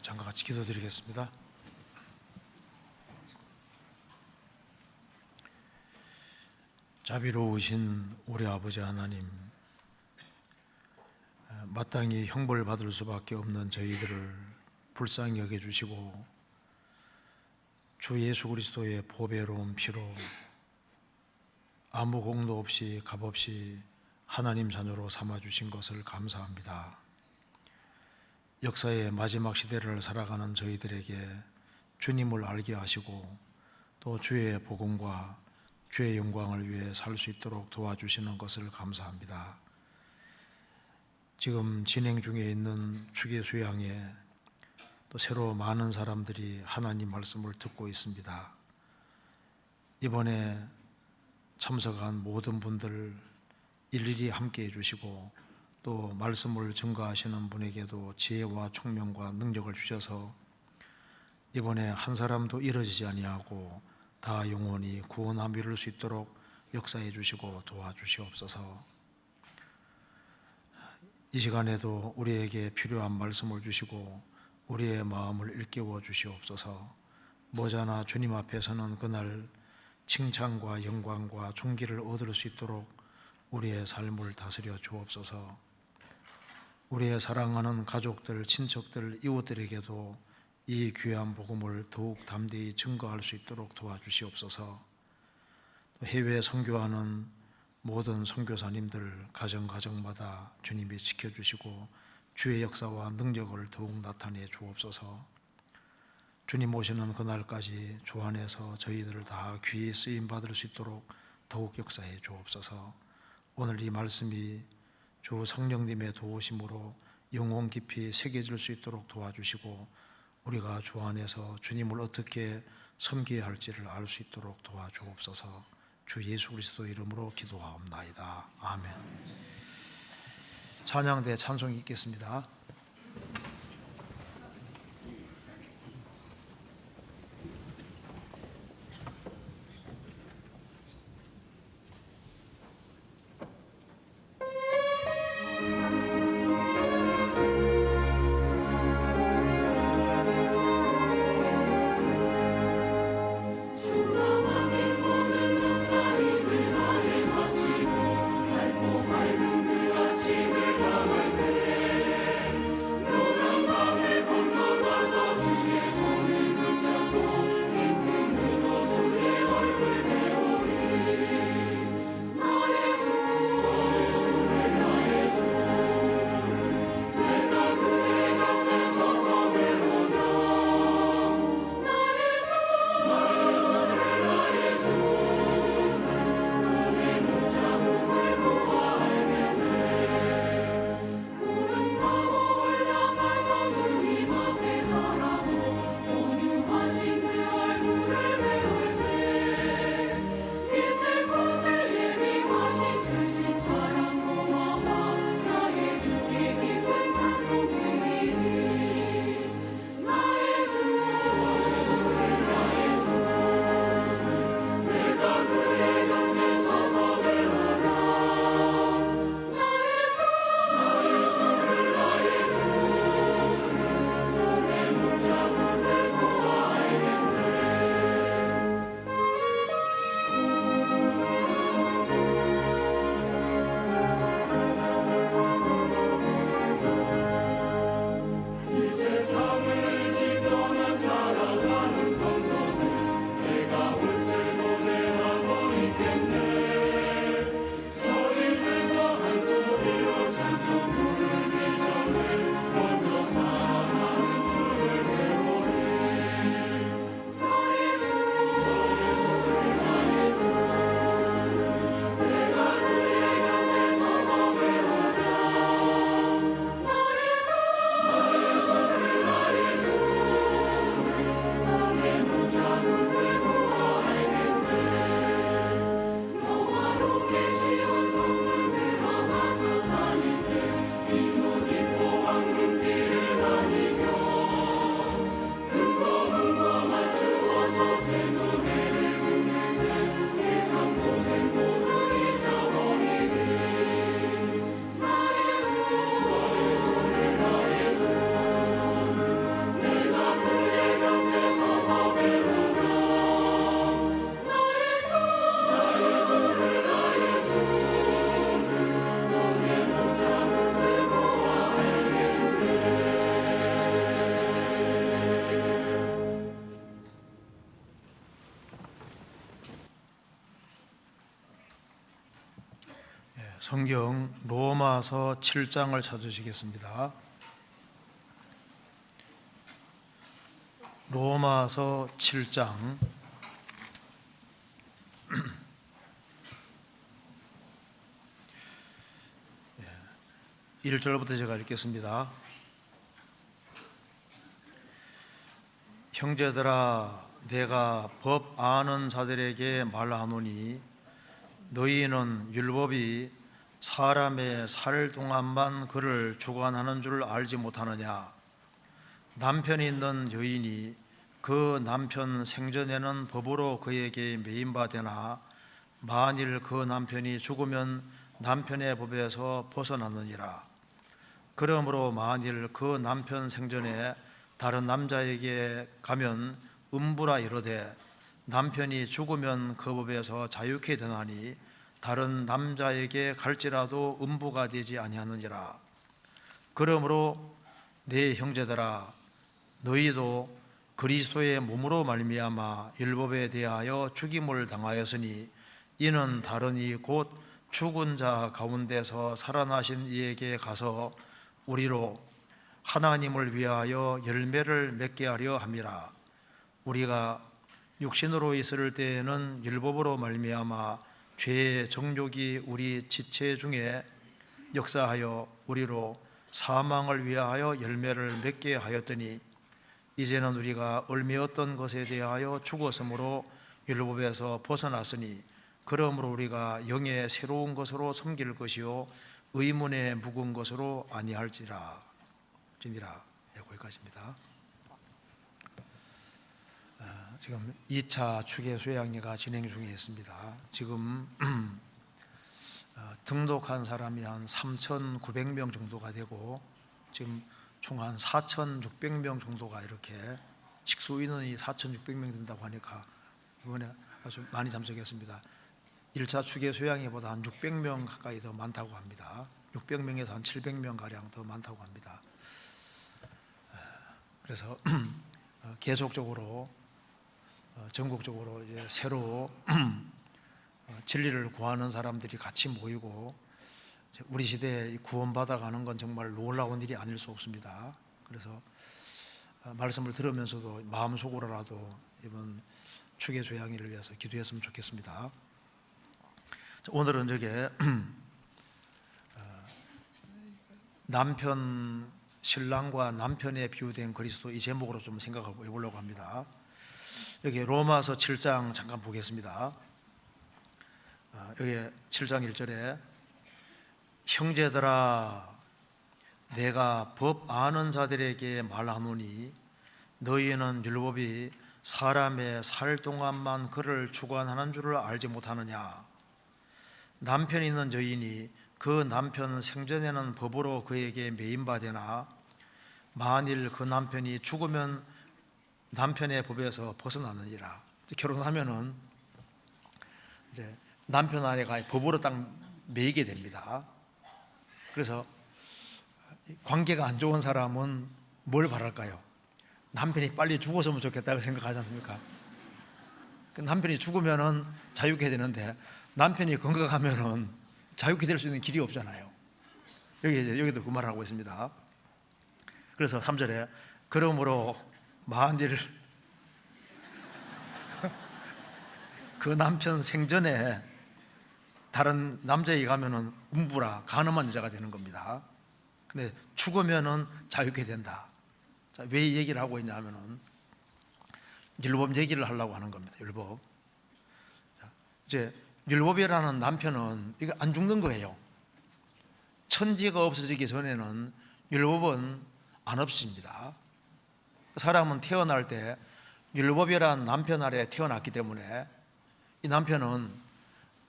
잠깐 같이 기도드리겠습니다. 자비로우신 우리 아버지 하나님, 마땅히 형벌 받을 수밖에 없는 저희들을 불쌍히 여겨주시고 주 예수 그리스도의 보배로운 피로 아무 공도 없이 값없이 하나님 자녀로 삼아주신 것을 감사합니다. 역사의 마지막 시대를 살아가는 저희들에게 주님을 알게 하시고 또 주의 복음과 주의 영광을 위해 살 수 있도록 도와주시는 것을 감사합니다. 지금 진행 중에 있는 주기 수양에 또 새로 많은 사람들이 하나님 말씀을 듣고 있습니다. 이번에 참석한 모든 분들 일일이 함께 해주시고 또 말씀을 증거하시는 분에게도 지혜와 총명과 능력을 주셔서 이번에 한 사람도 잃어지지 아니하고 다 영원히 구원함 이룰 수 있도록 역사해 주시고 도와주시옵소서. 이 시간에도 우리에게 필요한 말씀을 주시고 우리의 마음을 일깨워 주시옵소서. 머지않아 주님 앞에서는 그날 칭찬과 영광과 존귀를 얻을 수 있도록 우리의 삶을 다스려 주옵소서. 우리의 사랑하는 가족들, 친척들, 이웃들에게도 이 귀한 복음을 더욱 담대히 증거할 수 있도록 도와주시옵소서. 해외 선교하는 모든 선교사님들 가정가정마다 주님이 지켜주시고 주의 역사와 능력을 더욱 나타내 주옵소서. 주님 오시는 그날까지 주 안에서 저희들을 다 귀히 쓰임받을 수 있도록 더욱 역사해 주옵소서. 오늘 이 말씀이 주 성령님의 도우심으로 영혼 깊이 새겨질 수 있도록 도와주시고 우리가 주 안에서 주님을 어떻게 섬겨야 할지를 알 수 있도록 도와주옵소서. 주 예수 그리스도 이름으로 기도하옵나이다. 아멘. 찬양대 찬송이 있겠습니다. 성경 로마서 7장을 찾으시겠습니다. 로마서 7장 1절부터 제가 읽겠습니다. 형제들아, 내가 법 아는 자들에게 말하노니 너희는 율법이 사람의 살 동안만 그를 주관하는 줄 알지 못하느냐. 남편이 있는 여인이 그 남편 생전에는 법으로 그에게 매인바되나 만일 그 남편이 죽으면 남편의 법에서 벗어났느니라. 그러므로 만일 그 남편 생전에 다른 남자에게 가면 음부라 이르되 남편이 죽으면 그 법에서 자유케 되나니 다른 남자에게 갈지라도 음부가 되지 아니하느니라. 그러므로 내 형제들아, 너희도 그리스도의 몸으로 말미암아 율법에 대하여 죽임을 당하였으니 이는 다른 이 곧 죽은 자 가운데서 살아나신 이에게 가서 우리로 하나님을 위하여 열매를 맺게 하려 함이라. 우리가 육신으로 있을 때에는 율법으로 말미암아 죄의 정욕이 우리 지체 중에 역사하여 우리로 사망을 위하여 열매를 맺게 하였더니 이제는 우리가 얽매였던 것에 대하여 죽었으므로 율법에서 벗어났으니 그러므로 우리가 영의 새로운 것으로 섬길 것이요 의문에 묵은 것으로 아니할지라. 지니라. 거기까지입니다. 지금 2차 추계 수양회가 진행 중에 있습니다. 지금 등록한 사람이 한 3,900명 정도가 되고 지금 총 한 4,600명 정도가 이렇게 식수 인원이 4,600명 된다고 하니까 이번에 아주 많이 참석했습니다. 1차 추계 수양회보다 한 600명 가까이 더 많다고 합니다. 600명에서 한 700명 가량 더 많다고 합니다. 그래서 계속적으로 전국적으로 이제 새로 진리를 구하는 사람들이 같이 모이고 우리 시대에 구원받아가는 건 정말 놀라운 일이 아닐 수 없습니다. 그래서 말씀을 들으면서도 마음속으로라도 이번 추계 조양회를 위해서 기도했으면 좋겠습니다. 오늘은 저게 남편, 신랑과 남편에 비유된 그리스도 이 제목으로 좀 생각해 보려고 합니다. 여기 로마서 7장 잠깐 보겠습니다. 여기 7장 1절에 형제들아, 내가 법 아는 자들에게 말하노니 너희는 율법이 사람의 살 동안만 그를 주관하는 줄을 알지 못하느냐. 남편이 있는 여인이 그 남편 생전에는 법으로 그에게 매인바되나 만일 그 남편이 죽으면 남편의 법에서 벗어나느니라. 결혼하면은 이제 남편 아내가 법으로 딱 매이게 됩니다. 그래서 관계가 안 좋은 사람은 뭘 바랄까요? 남편이 빨리 죽었으면 좋겠다고 생각하지 않습니까? 남편이 죽으면은 자유케 되는데 남편이 건강하면은 자유케 될 수 있는 길이 없잖아요. 여기도 그 말을 하고 있습니다. 그래서 3절에 그러므로 만일 그 남편 생전에 다른 남자에게 가면은 음부라 간음한 여자가 되는 겁니다. 근데 죽으면은 자유케 된다. 자, 왜 이 얘기를 하고 있냐면은 율법 얘기를 하려고 하는 겁니다. 율법. 이제 율법이라는 남편은 이거 안 죽는 거예요. 천지가 없어지기 전에는 율법은 안 없습니다. 사람은 태어날 때 율법이라는 남편 아래 태어났기 때문에 이 남편은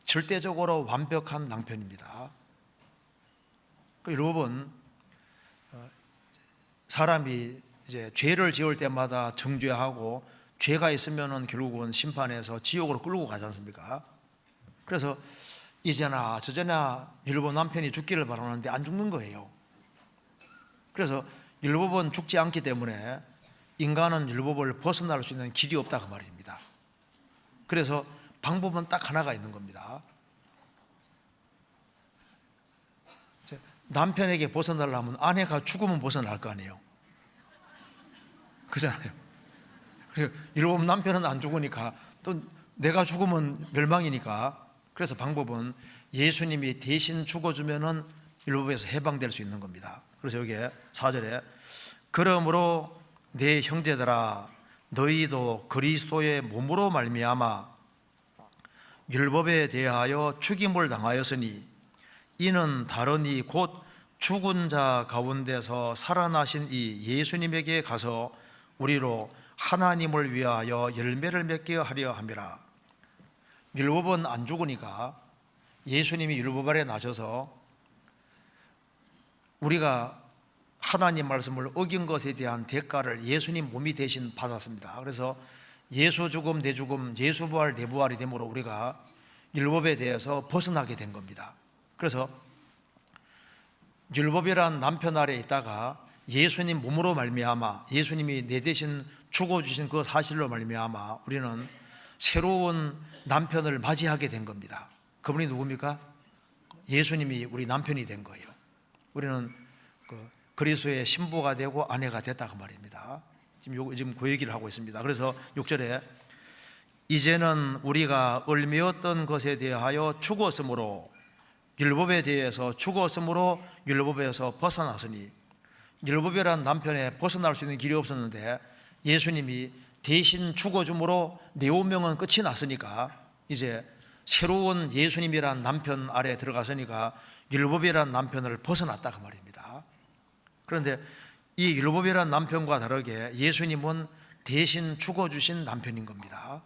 절대적으로 완벽한 남편입니다. 율법은 사람이 이제 죄를 지을 때마다 정죄하고 죄가 있으면은 결국은 심판해서 지옥으로 끌고 가지 않습니까? 그래서 이제나 저제나 율법 남편이 죽기를 바라는데 안 죽는 거예요. 그래서 율법은 죽지 않기 때문에 인간은 율법을 벗어날 수 있는 길이 없다 그 말입니다. 그래서 방법은 딱 하나가 있는 겁니다. 남편에게 벗어나려면 아내가 죽으면 벗어날 거 아니에요. 그잖아요. 그리고 율법 남편은 안 죽으니까 또 내가 죽으면 멸망이니까, 그래서 방법은 예수님이 대신 죽어주면은 율법에서 해방될 수 있는 겁니다. 그래서 여기에 4절에 그러므로 내 형제들아 너희도 그리스도의 몸으로 말미암아 율법에 대하여 죽임을 당하였으니 이는 다르니 곧 죽은 자 가운데서 살아나신 이 예수님에게 가서 우리로 하나님을 위하여 열매를 맺게 하려 함이라. 율법은 안 죽으니까 예수님이 율법 아래 나셔서 우리가 하나님 말씀을 어긴 것에 대한 대가를 예수님 몸이 대신 받았습니다. 그래서 예수 죽음 내 죽음 예수 부활 내 부활이 되므로 우리가 율법에 대해서 벗어나게 된 겁니다. 그래서 율법이란 남편 아래 있다가 예수님 몸으로 말미암아 예수님이 내 대신 죽어주신 그 사실로 말미암아 우리는 새로운 남편을 맞이하게 된 겁니다. 그분이 누굽니까? 예수님이 우리 남편이 된 거예요. 우리는 그리스도의 신부가 되고 아내가 됐다고 말입니다. 지금 그 얘기를 하고 있습니다. 그래서 6절에 이제는 우리가 얽매였던 것에 대하여 죽었으므로 율법에 대해서 죽었으므로 율법에서 벗어났으니, 율법이란 남편에 벗어날 수 있는 길이 없었는데 예수님이 대신 죽어줌으로 내 운명은 끝이 났으니까 이제 새로운 예수님이란 남편 아래 들어갔으니까 율법이란 남편을 벗어났다 그 말입니다. 그런데 이 율법이란 남편과 다르게 예수님은 대신 죽어주신 남편인 겁니다.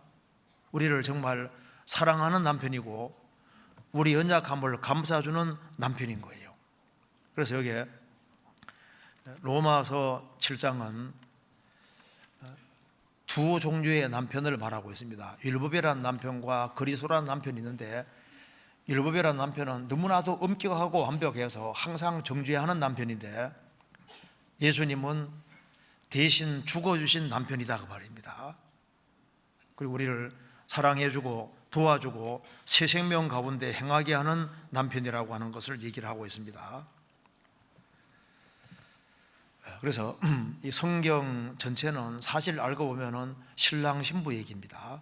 우리를 정말 사랑하는 남편이고 우리 연약함을 감싸주는 남편인 거예요. 그래서 여기에 로마서 7장은 두 종류의 남편을 말하고 있습니다. 율법이란 남편과 그리스도란 남편이 있는데, 율법이란 남편은 너무나도 엄격하고 완벽해서 항상 정죄하는 남편인데 예수님은 대신 죽어주신 남편이다 그 말입니다. 그리고 우리를 사랑해주고 도와주고 새 생명 가운데 행하게 하는 남편이라고 하는 것을 얘기를 하고 있습니다. 그래서 이 성경 전체는 사실 알고 보면은 신랑 신부 얘기입니다.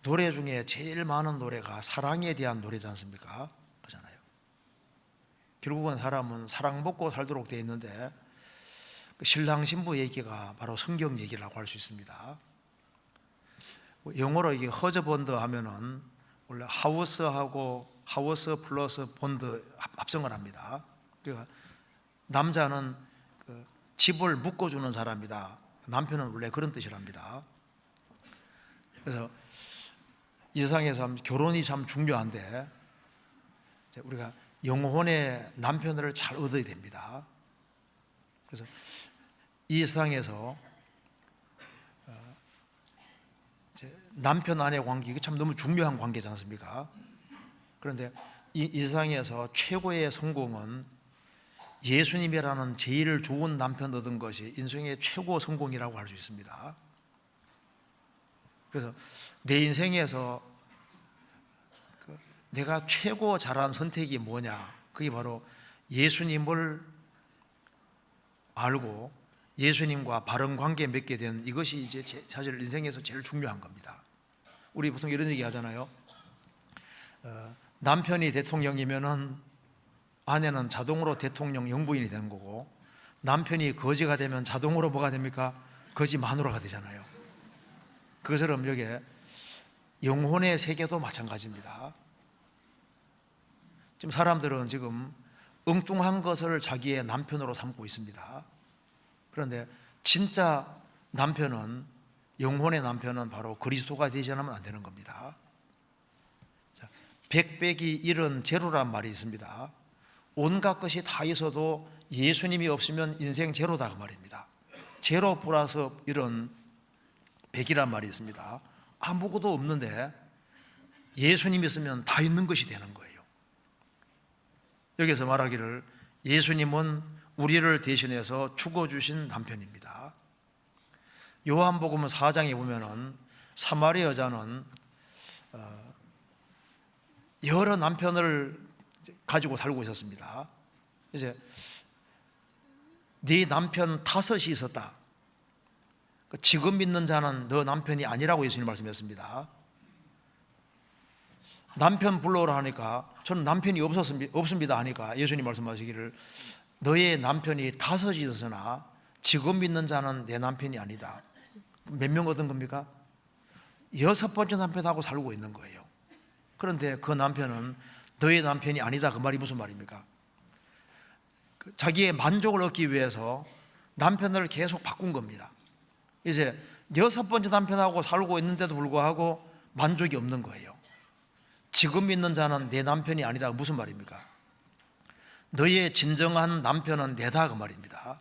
노래 중에 제일 많은 노래가 사랑에 대한 노래지 않습니까? 그렇잖아요. 결국은 사람은 사랑 먹고 살도록 되어 있는데 그 신랑 신부 얘기가 바로 성경 얘기라고 할 수 있습니다. 영어로 이게 허즈번드 하면은 원래 하우스하고 하우스 플러스 본드 합성을 합니다. 그러니까 남자는 그 집을 묶어주는 사람이다. 남편은 원래 그런 뜻이랍니다. 그래서 이 세상에서 결혼이 참 중요한데 우리가 영혼의 남편을 잘 얻어야 됩니다. 그래서 이 세상에서 남편 아내 관계, 이게 참 너무 중요한 관계지 않습니까? 그런데 이 세상에서 최고의 성공은 예수님이라는 제일 좋은 남편 얻은 것이 인생의 최고 성공이라고 할 수 있습니다. 그래서 내 인생에서 내가 최고 잘한 선택이 뭐냐? 그게 바로 예수님을 알고 예수님과 바른 관계 맺게 된 이것이 이제 사실 인생에서 제일 중요한 겁니다. 우리 보통 이런 얘기 하잖아요. 남편이 대통령이면은 아내는 자동으로 대통령 영부인이 되는 거고, 남편이 거지가 되면 자동으로 뭐가 됩니까? 거지 마누라가 되잖아요. 그것처럼 여기에 영혼의 세계도 마찬가지입니다. 지금 사람들은 지금 엉뚱한 것을 자기의 남편으로 삼고 있습니다. 그런데 진짜 남편은, 영혼의 남편은 바로 그리스도가 되지 않으면 안 되는 겁니다. 100 빼기 1은 제로란 말이 있습니다. 온갖 것이 다 있어도 예수님이 없으면 인생 제로다 그 말입니다. 제로 플러스 1은 100이란 말이 있습니다. 아무것도 없는데 예수님이 있으면 다 있는 것이 되는 거예요. 여기서 말하기를 예수님은 우리를 대신해서 죽어주신 남편입니다. 요한복음 4장에 보면은 사마리아 여자는 여러 남편을 가지고 살고 있었습니다. 이제 네 남편 5이 있었다. 지금 믿는 자는 너 남편이 아니라고 예수님 말씀했습니다. 남편 불러오라 하니까 저는 남편이 없습니다 하니까 예수님 말씀하시기를 너의 남편이 5이 있었으나 지금 믿는 자는 내 남편이 아니다. 몇 명 얻은 겁니까? 6번째 남편하고 살고 있는 거예요. 그런데 그 남편은 너의 남편이 아니다. 그 말이 무슨 말입니까? 자기의 만족을 얻기 위해서 남편을 계속 바꾼 겁니다. 이제 6번째 남편하고 살고 있는데도 불구하고 만족이 없는 거예요. 지금 믿는 자는 내 남편이 아니다. 무슨 말입니까? 너의 진정한 남편은 내다 그 말입니다.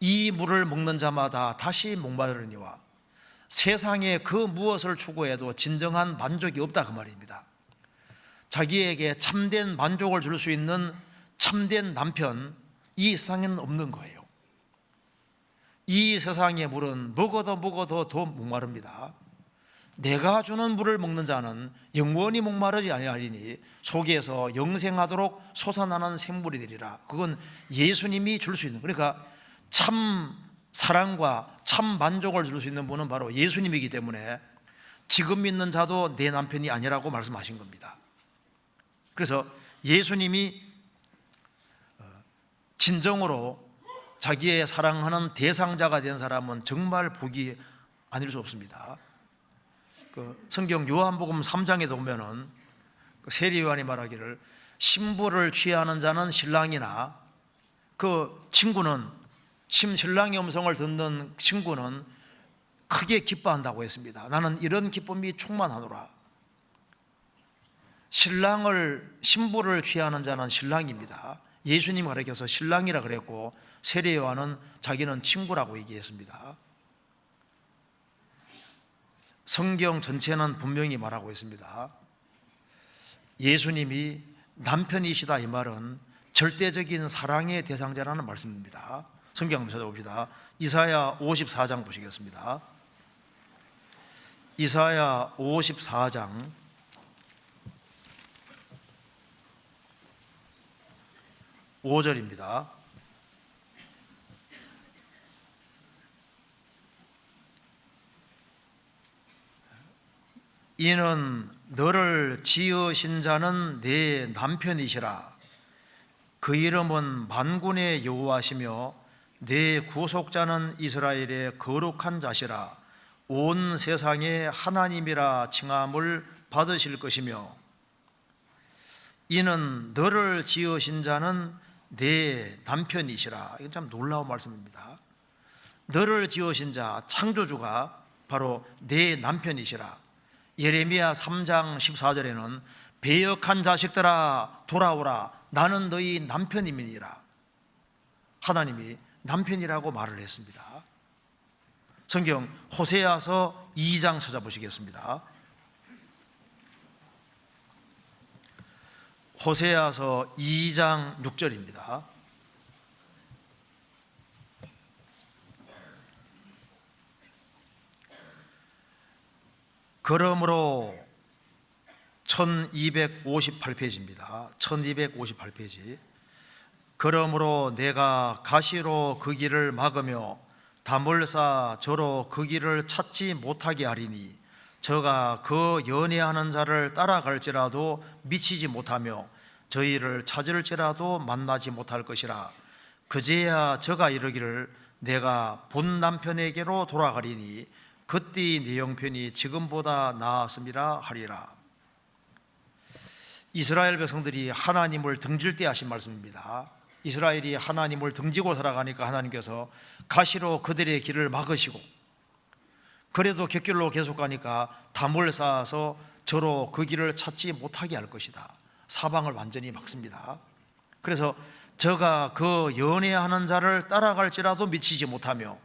이 물을 먹는 자마다 다시 목마르니와 세상에 그 무엇을 추구해도 진정한 만족이 없다 그 말입니다. 자기에게 참된 만족을 줄 수 있는 참된 남편, 이 세상에는 없는 거예요. 이 세상의 물은 먹어도 더 목마릅니다. 내가 주는 물을 먹는 자는 영원히 목마르지 아니하리니 속에서 영생하도록 솟아나는 샘물이 되리라. 그건 예수님이 줄 수 있는, 그러니까 참 사랑과 참 만족을 줄 수 있는 분은 바로 예수님이기 때문에 지금 믿는 자도 내 남편이 아니라고 말씀하신 겁니다. 그래서 예수님이 진정으로 자기의 사랑하는 대상자가 된 사람은 정말 복이 아닐 수 없습니다. 성경 요한복음 3장에 보면은 세리 요한이 말하기를 신부를 취하는 자는 신랑이나 그 친구는 신랑의 음성을 듣는 친구는 크게 기뻐한다고 했습니다. 나는 이런 기쁨이 충만하노라. 신부를 취하는 자는 신랑입니다. 예수님 가르쳐서 신랑이라 그랬고 세례 요한은 자기는 친구라고 얘기했습니다. 성경 전체는 분명히 말하고 있습니다. 예수님이 남편이시다 이 말은 절대적인 사랑의 대상자라는 말씀입니다. 성경 한번 찾아봅시다. 이사야 54장 보시겠습니다. 이사야 54장 5절입니다. 이는 너를 지으신 자는 내 남편이시라. 그 이름은 만군의 여호와시며 내 구속자는 이스라엘의 거룩한 자시라. 온 세상의 하나님이라 칭함을 받으실 것이며 이는 너를 지으신 자는 내 남편이시라. 이건 참 놀라운 말씀입니다. 너를 지으신 자, 창조주가 바로 내 남편이시라. 예레미야 3장 14절에는 배역한 자식들아 돌아오라. 나는 너희 남편임이니라. 하나님이 남편이라고 말을 했습니다. 성경 호세아서 2장 찾아보시겠습니다. 호세아서 2장 6절입니다. 그러므로 1258페이지입니다. 1258페이지. 그러므로 내가 가시로 그 길을 막으며 담을 쌓아 저로 그 길을 찾지 못하게 하리니 저가 그 연애하는 자를 따라갈지라도 미치지 못하며 저희를 찾을지라도 만나지 못할 것이라. 그제야 저가 이르기를 내가 본 남편에게로 돌아가리니 그때 네 형편이 지금보다 나았음이라 하리라. 이스라엘 백성들이 하나님을 등질 때 하신 말씀입니다. 이스라엘이 하나님을 등지고 살아가니까 하나님께서 가시로 그들의 길을 막으시고 그래도 곁길로 계속 가니까 담을 쌓아서 저로 그 길을 찾지 못하게 할 것이다. 사방을 완전히 막습니다. 그래서 저가 그 연애하는 자를 따라갈지라도 미치지 못하며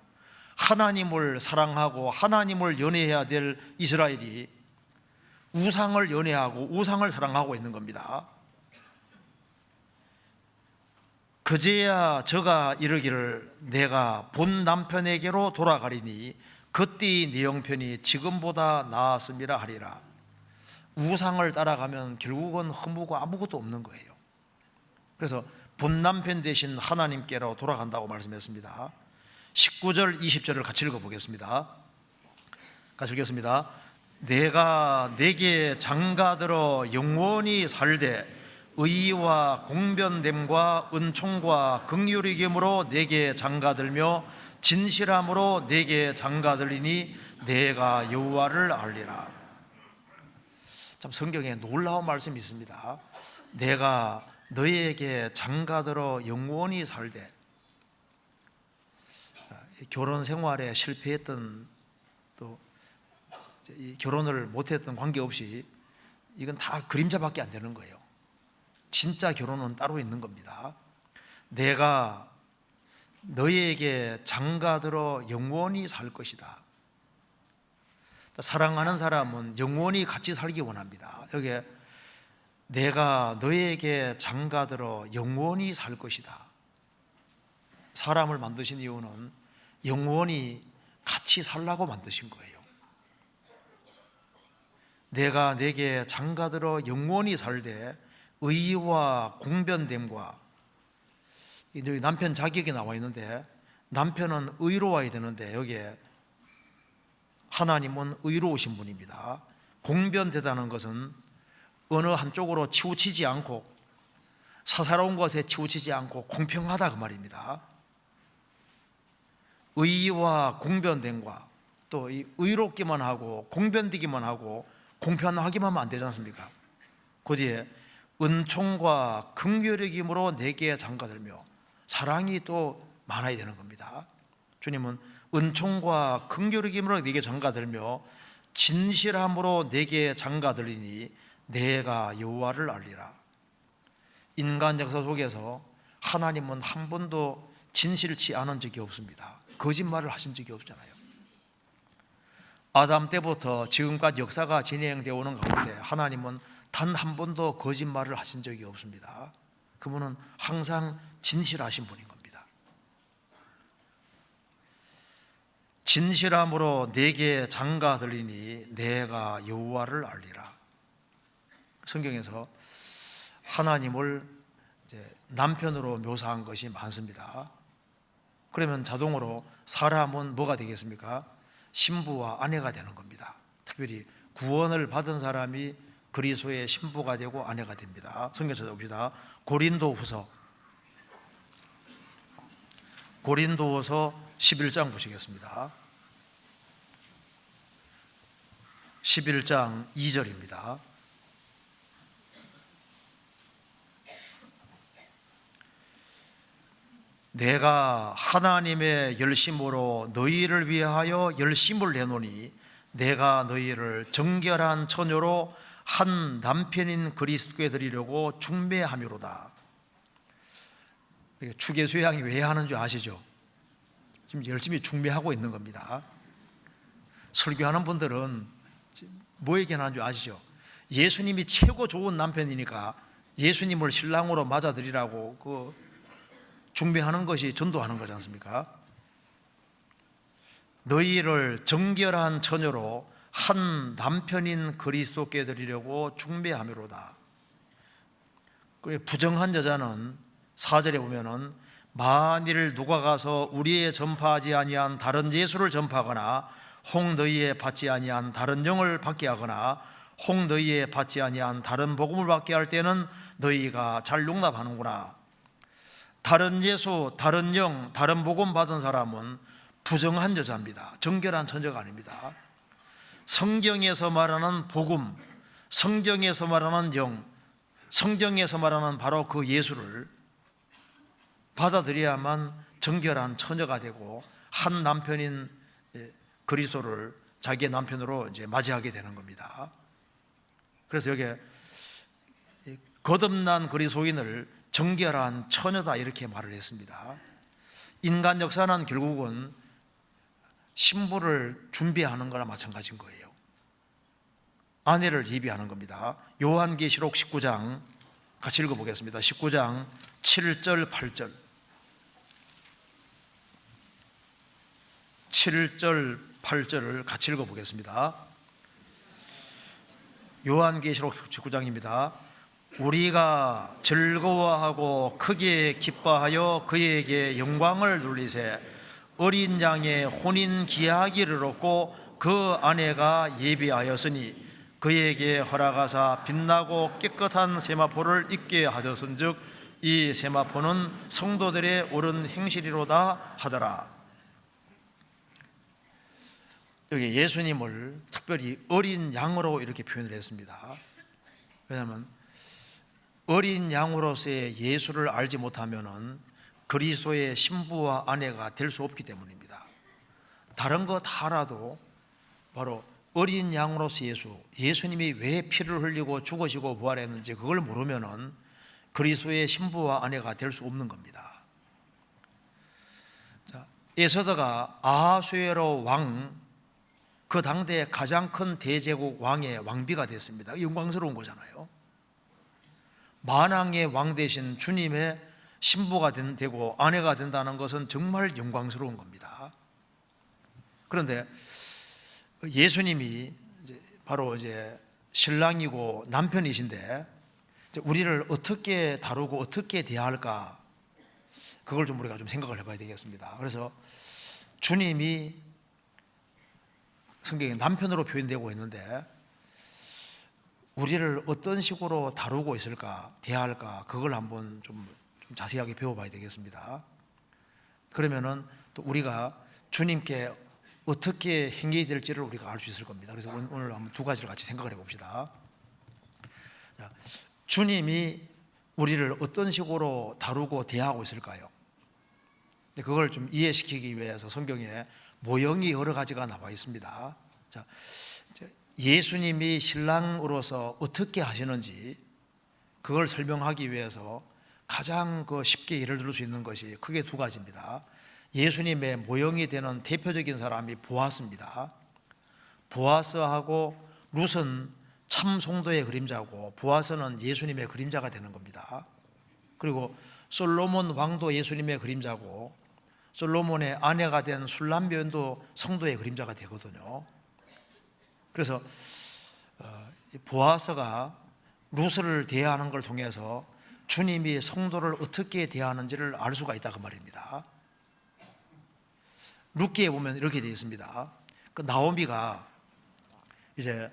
하나님을 사랑하고 하나님을 연애해야 될 이스라엘이 우상을 연애하고 우상을 사랑하고 있는 겁니다. 그제야 저가 이르기를 내가 본 남편에게로 돌아가리니 그때 네 형편이 지금보다 나았음이라 하리라. 우상을 따라가면 결국은 허무고 아무것도 없는 거예요. 그래서 본 남편 대신 하나님께로 돌아간다고 말씀했습니다. 19절 20절을 같이 읽어보겠습니다. 같이 읽겠습니다. 내가 내게 장가들어 영원히 살되 의와 공변됨과 은총과 긍휼의 힘으로 내게 장가들며 진실함으로 내게 장가들리니 내가 여호와를 알리라. 참 성경에 놀라운 말씀이 있습니다. 내가 너희에게 장가들어 영원히 살되, 결혼 생활에 실패했던 또 이 결혼을 못했던 관계없이 이건 다 그림자밖에 안 되는 거예요. 진짜 결혼은 따로 있는 겁니다. 내가 너희에게 장가들어 영원히 살 것이다. 사랑하는 사람은 영원히 같이 살기 원합니다. 여기에 내가 너희에게 장가들어 영원히 살 것이다. 사람을 만드신 이유는 영원히 같이 살라고 만드신 거예요. 내가 내게 장가들어 영원히 살되 의와 공변됨과, 여기 남편 자격이 나와 있는데 남편은 의로워야 되는데 여기에 하나님은 의로우신 분입니다. 공변되다는 것은 어느 한쪽으로 치우치지 않고 사사로운 것에 치우치지 않고 공평하다 그 말입니다. 의와 공변됨과, 또 의롭기만 하고 공변되기만 하고 공평하기만 하면 안 되지 않습니까? 그 뒤에 은총과 긍휼의 힘으로 내게 장가들며, 사랑이 또 많아야 되는 겁니다. 주님은 은총과 긍휼의 힘으로 내게 장가들며 진실함으로 내게 장가들리니 내가 여호와를 알리라. 인간 역사 속에서 하나님은 한 번도 진실치 않은 적이 없습니다. 거짓말을 하신 적이 없잖아요. 아담 때부터 지금까지 역사가 진행되어 오는 가운데 하나님은 단 한 번도 거짓말을 하신 적이 없습니다. 그분은 항상 진실하신 분인 겁니다. 진실함으로 내게 장가들리니 내가 여호와를 알리라. 성경에서 하나님을 이제 남편으로 묘사한 것이 많습니다. 그러면 자동으로 사람은 뭐가 되겠습니까? 신부와 아내가 되는 겁니다. 특별히 구원을 받은 사람이 그리스도의 신부가 되고 아내가 됩니다. 성경 찾아봅시다. 고린도후서 11장 보시겠습니다. 11장 2절입니다. 내가 하나님의 열심으로 너희를 위하여 열심을 내노니 내가 너희를 정결한 처녀로 한 남편인 그리스도께 드리려고 중매함이로다. 추계수양이 왜 하는 줄 아시죠? 지금 열심히 중매하고 있는 겁니다. 설교하는 분들은 뭐 얘기하는 줄 아시죠? 예수님이 최고 좋은 남편이니까 예수님을 신랑으로 맞아들이라고 중매하는 것이 전도하는 거지 않습니까? 너희를 정결한 처녀로 한 남편인 그리스도께 드리려고 중매함이로다. 부정한 여자는 4절에 보면은 만일 누가 가서 우리의 전파하지 아니한 다른 예수를 전파하거나 혹 너희에 받지 아니한 다른 영을 받게 하거나 혹 너희에 받지 아니한 다른 복음을 받게 할 때는 너희가 잘 용납하는구나. 다른 예수, 다른 영, 다른 복음 받은 사람은 부정한 여자입니다. 정결한 처녀가 아닙니다. 성경에서 말하는 복음, 성경에서 말하는 영, 성경에서 말하는 바로 그 예수를 받아들여야만 정결한 처녀가 되고 한 남편인 그리스도를 자기의 남편으로 이제 맞이하게 되는 겁니다. 그래서 여기에 거듭난 그리스도인을 정결한 처녀다 이렇게 말을 했습니다. 인간 역사는 결국은 신부를 준비하는 거나 마찬가지인 거예요. 아내를 예비하는 겁니다. 요한계시록 19장 같이 읽어보겠습니다. 19장 7절 8절 7절 8절을 같이 읽어보겠습니다. 요한계시록 19장입니다. 우리가 즐거워하고 크게 기뻐하여 그에게 영광을 돌리세. 어린 양의 혼인 기하기를 얻고 그 아내가 예비하였으니 그에게 허락하사 빛나고 깨끗한 세마포를 입게 하셨은즉 이 세마포는 성도들의 옳은 행실이로다 하더라. 여기 예수님을 특별히 어린 양으로 이렇게 표현을 했습니다. 왜냐하면 어린 양으로서의 예수를 알지 못하면은 그리스도의 신부와 아내가 될 수 없기 때문입니다. 다른 거 다 알아도 바로 어린 양으로서 예수님이 왜 피를 흘리고 죽으시고 부활했는지 그걸 모르면은 그리스도의 신부와 아내가 될 수 없는 겁니다. 자, 에서더가 아하수에로 왕, 그 당대의 가장 큰 대제국 왕의 왕비가 됐습니다. 영광스러운 거잖아요. 만왕의 왕 대신 주님의 신부가 되고 아내가 된다는 것은 정말 영광스러운 겁니다. 그런데 예수님이 바로 이제 신랑이고 남편이신데 우리를 어떻게 다루고 어떻게 대할까, 그걸 좀 우리가 좀 생각을 해봐야 되겠습니다. 그래서 주님이 성경에 남편으로 표현되고 있는데 우리를 어떤 식으로 다루고 있을까, 대할까, 그걸 한번 좀 자세하게 배워봐야 되겠습니다. 그러면은 또 우리가 주님께 어떻게 행해야 될지를 우리가 알 수 있을 겁니다. 그래서 오늘 한번 두 가지를 같이 생각을 해봅시다. 자, 주님이 우리를 어떤 식으로 다루고 대하고 있을까요? 그걸 좀 이해시키기 위해서 성경에 모형이 여러 가지가 나와 있습니다. 자, 예수님이 신랑으로서 어떻게 하시는지 그걸 설명하기 위해서 가장 쉽게 예를 들 수 있는 것이 크게 두 가지입니다. 예수님의 모형이 되는 대표적인 사람이 보아스입니다. 보아스하고 룻은 참 성도의 그림자고 보아스는 예수님의 그림자가 되는 겁니다. 그리고 솔로몬 왕도 예수님의 그림자고 솔로몬의 아내가 된 술람면도 성도의 그림자가 되거든요. 그래서 보아스가 룻을 대하는 걸 통해서 주님이 성도를 어떻게 대하는지를 알 수가 있다 그 말입니다. 룻기에 보면 이렇게 되어 있습니다. 그 나오미가 이제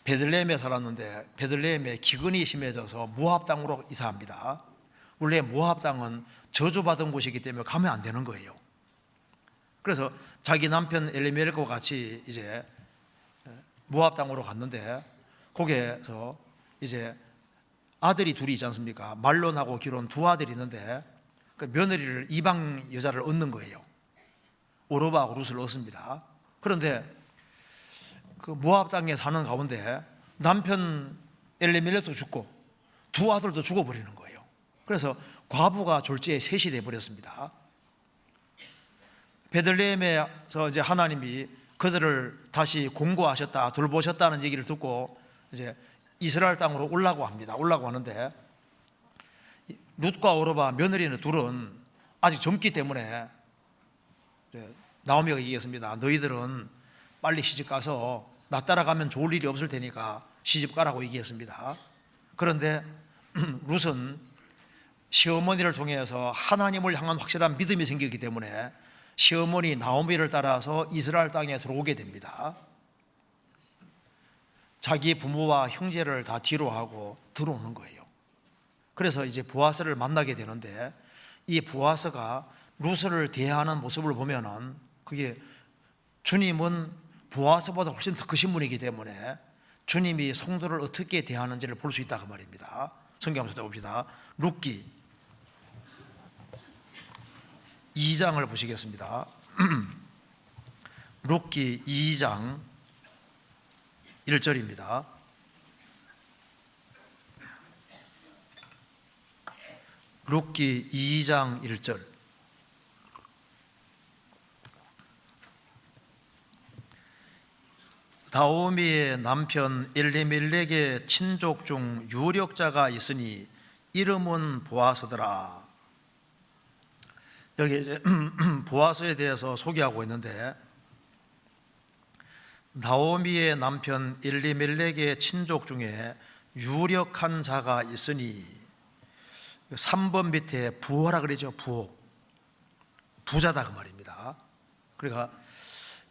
베들레헴에 살았는데 베들레헴에 기근이 심해져서 모압 땅으로 이사합니다. 원래 모압 땅은 저주받은 곳이기 때문에 가면 안 되는 거예요. 그래서 자기 남편 엘리멜렉과 같이 이제 모압 땅으로 갔는데 거기에서 이제 아들이 둘이 있지 않습니까? 말론하고 기론 두 아들이 있는데 그 며느리를 이방 여자를 얻는 거예요. 오르바하고 룻을 얻습니다. 그런데 그 모압 땅에 사는 가운데 남편 엘리멜렉도 죽고 두 아들도 죽어버리는 거예요. 그래서 과부가 졸지에 셋이 되어버렸습니다. 베들레헴에서 이제 하나님이 그들을 다시 공고하셨다, 돌보셨다는 얘기를 듣고 이제 이스라엘 땅으로 오려고 합니다. 오려고 하는데 룻과 오르바 며느리는 둘은 아직 젊기 때문에 나오미가 얘기했습니다. 너희들은 빨리 시집 가서 나 따라가면 좋을 일이 없을 테니까 시집 가라고 얘기했습니다. 그런데 룻은 시어머니를 통해서 하나님을 향한 확실한 믿음이 생겼기 때문에 시어머니 나오미를 따라서 이스라엘 땅에 들어오게 됩니다. 자기 부모와 형제를 다 뒤로 하고 들어오는 거예요. 그래서 이제 보아스를 만나게 되는데 이 보아스가 룻을 대하는 모습을 보면은 그게 주님은 보아스보다 훨씬 더 크신 분이기 때문에 주님이 성도를 어떻게 대하는지를 볼 수 있다 그 말입니다. 성경 한번 찾아봅시다. 룻기 2장을 보시겠습니다. 룻기 2장 1절입니다. 룻기 2장 1절. 나오미의 남편 엘리멜렉의 친족 중 유력자가 있으니 이름은 보아스더라. 여기 이제 보아스에 대해서 소개하고 있는데 나오미의 남편 엘리멜렉의 친족 중에 유력한 자가 있으니, 3번 밑에 부호라 그러죠. 부호, 부자다 그 말입니다. 그러니까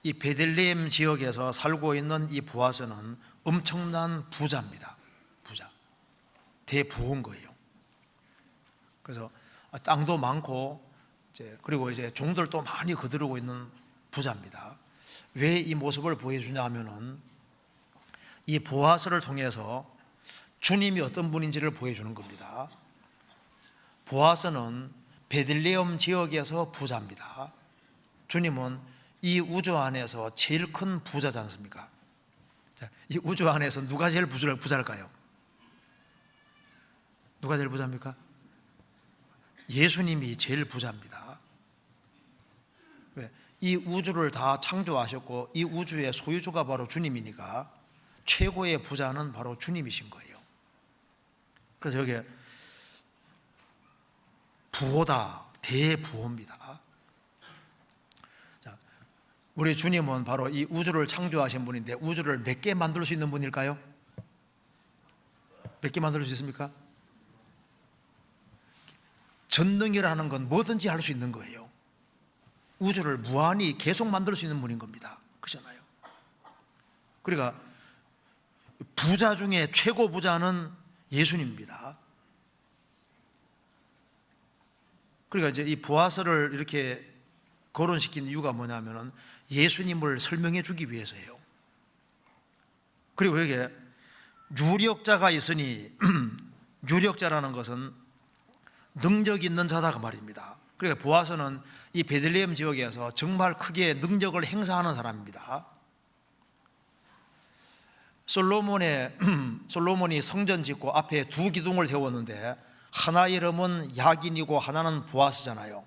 이 베들레헴 지역에서 살고 있는 이 보아스는 엄청난 부자입니다. 부자, 대부호인 거예요. 그래서 땅도 많고 그리고 이제 종들도 많이 거두고 있는 부자입니다. 왜 이 모습을 보여주냐 하면은 이 보아스를 통해서 주님이 어떤 분인지를 보여주는 겁니다. 보아스는 베들레헴 지역에서 부자입니다. 주님은 이 우주 안에서 제일 큰 부자지 않습니까? 자, 이 우주 안에서 누가 제일 부자일까요? 누가 제일 부자입니까? 예수님이 제일 부자입니다. 왜? 이 우주를 다 창조하셨고 이 우주의 소유주가 바로 주님이니까 최고의 부자는 바로 주님이신 거예요. 그래서 여기 부호다, 대부호입니다. 자, 우리 주님은 바로 이 우주를 창조하신 분인데 우주를 몇 개 만들 수 있는 분일까요? 몇 개 만들 수 있습니까? 전능이라는 건 뭐든지 할 수 있는 거예요. 우주를 무한히 계속 만들 수 있는 분인 겁니다. 그렇잖아요. 그러니까 부자 중에 최고 부자는 예수님입니다. 그러니까 이제 이 보아스를 이렇게 거론시킨 이유가 뭐냐면은 예수님을 설명해 주기 위해서예요. 그리고 여기에 유력자가 있으니 유력자라는 것은 능력 있는 자다 그 말입니다. 그러니까 보아스는 이 베들레헴 지역에서 정말 크게 능력을 행사하는 사람입니다. 솔로몬이 성전 짓고 앞에 두 기둥을 세웠는데 하나 이름은 야긴이고 하나는 보아스잖아요.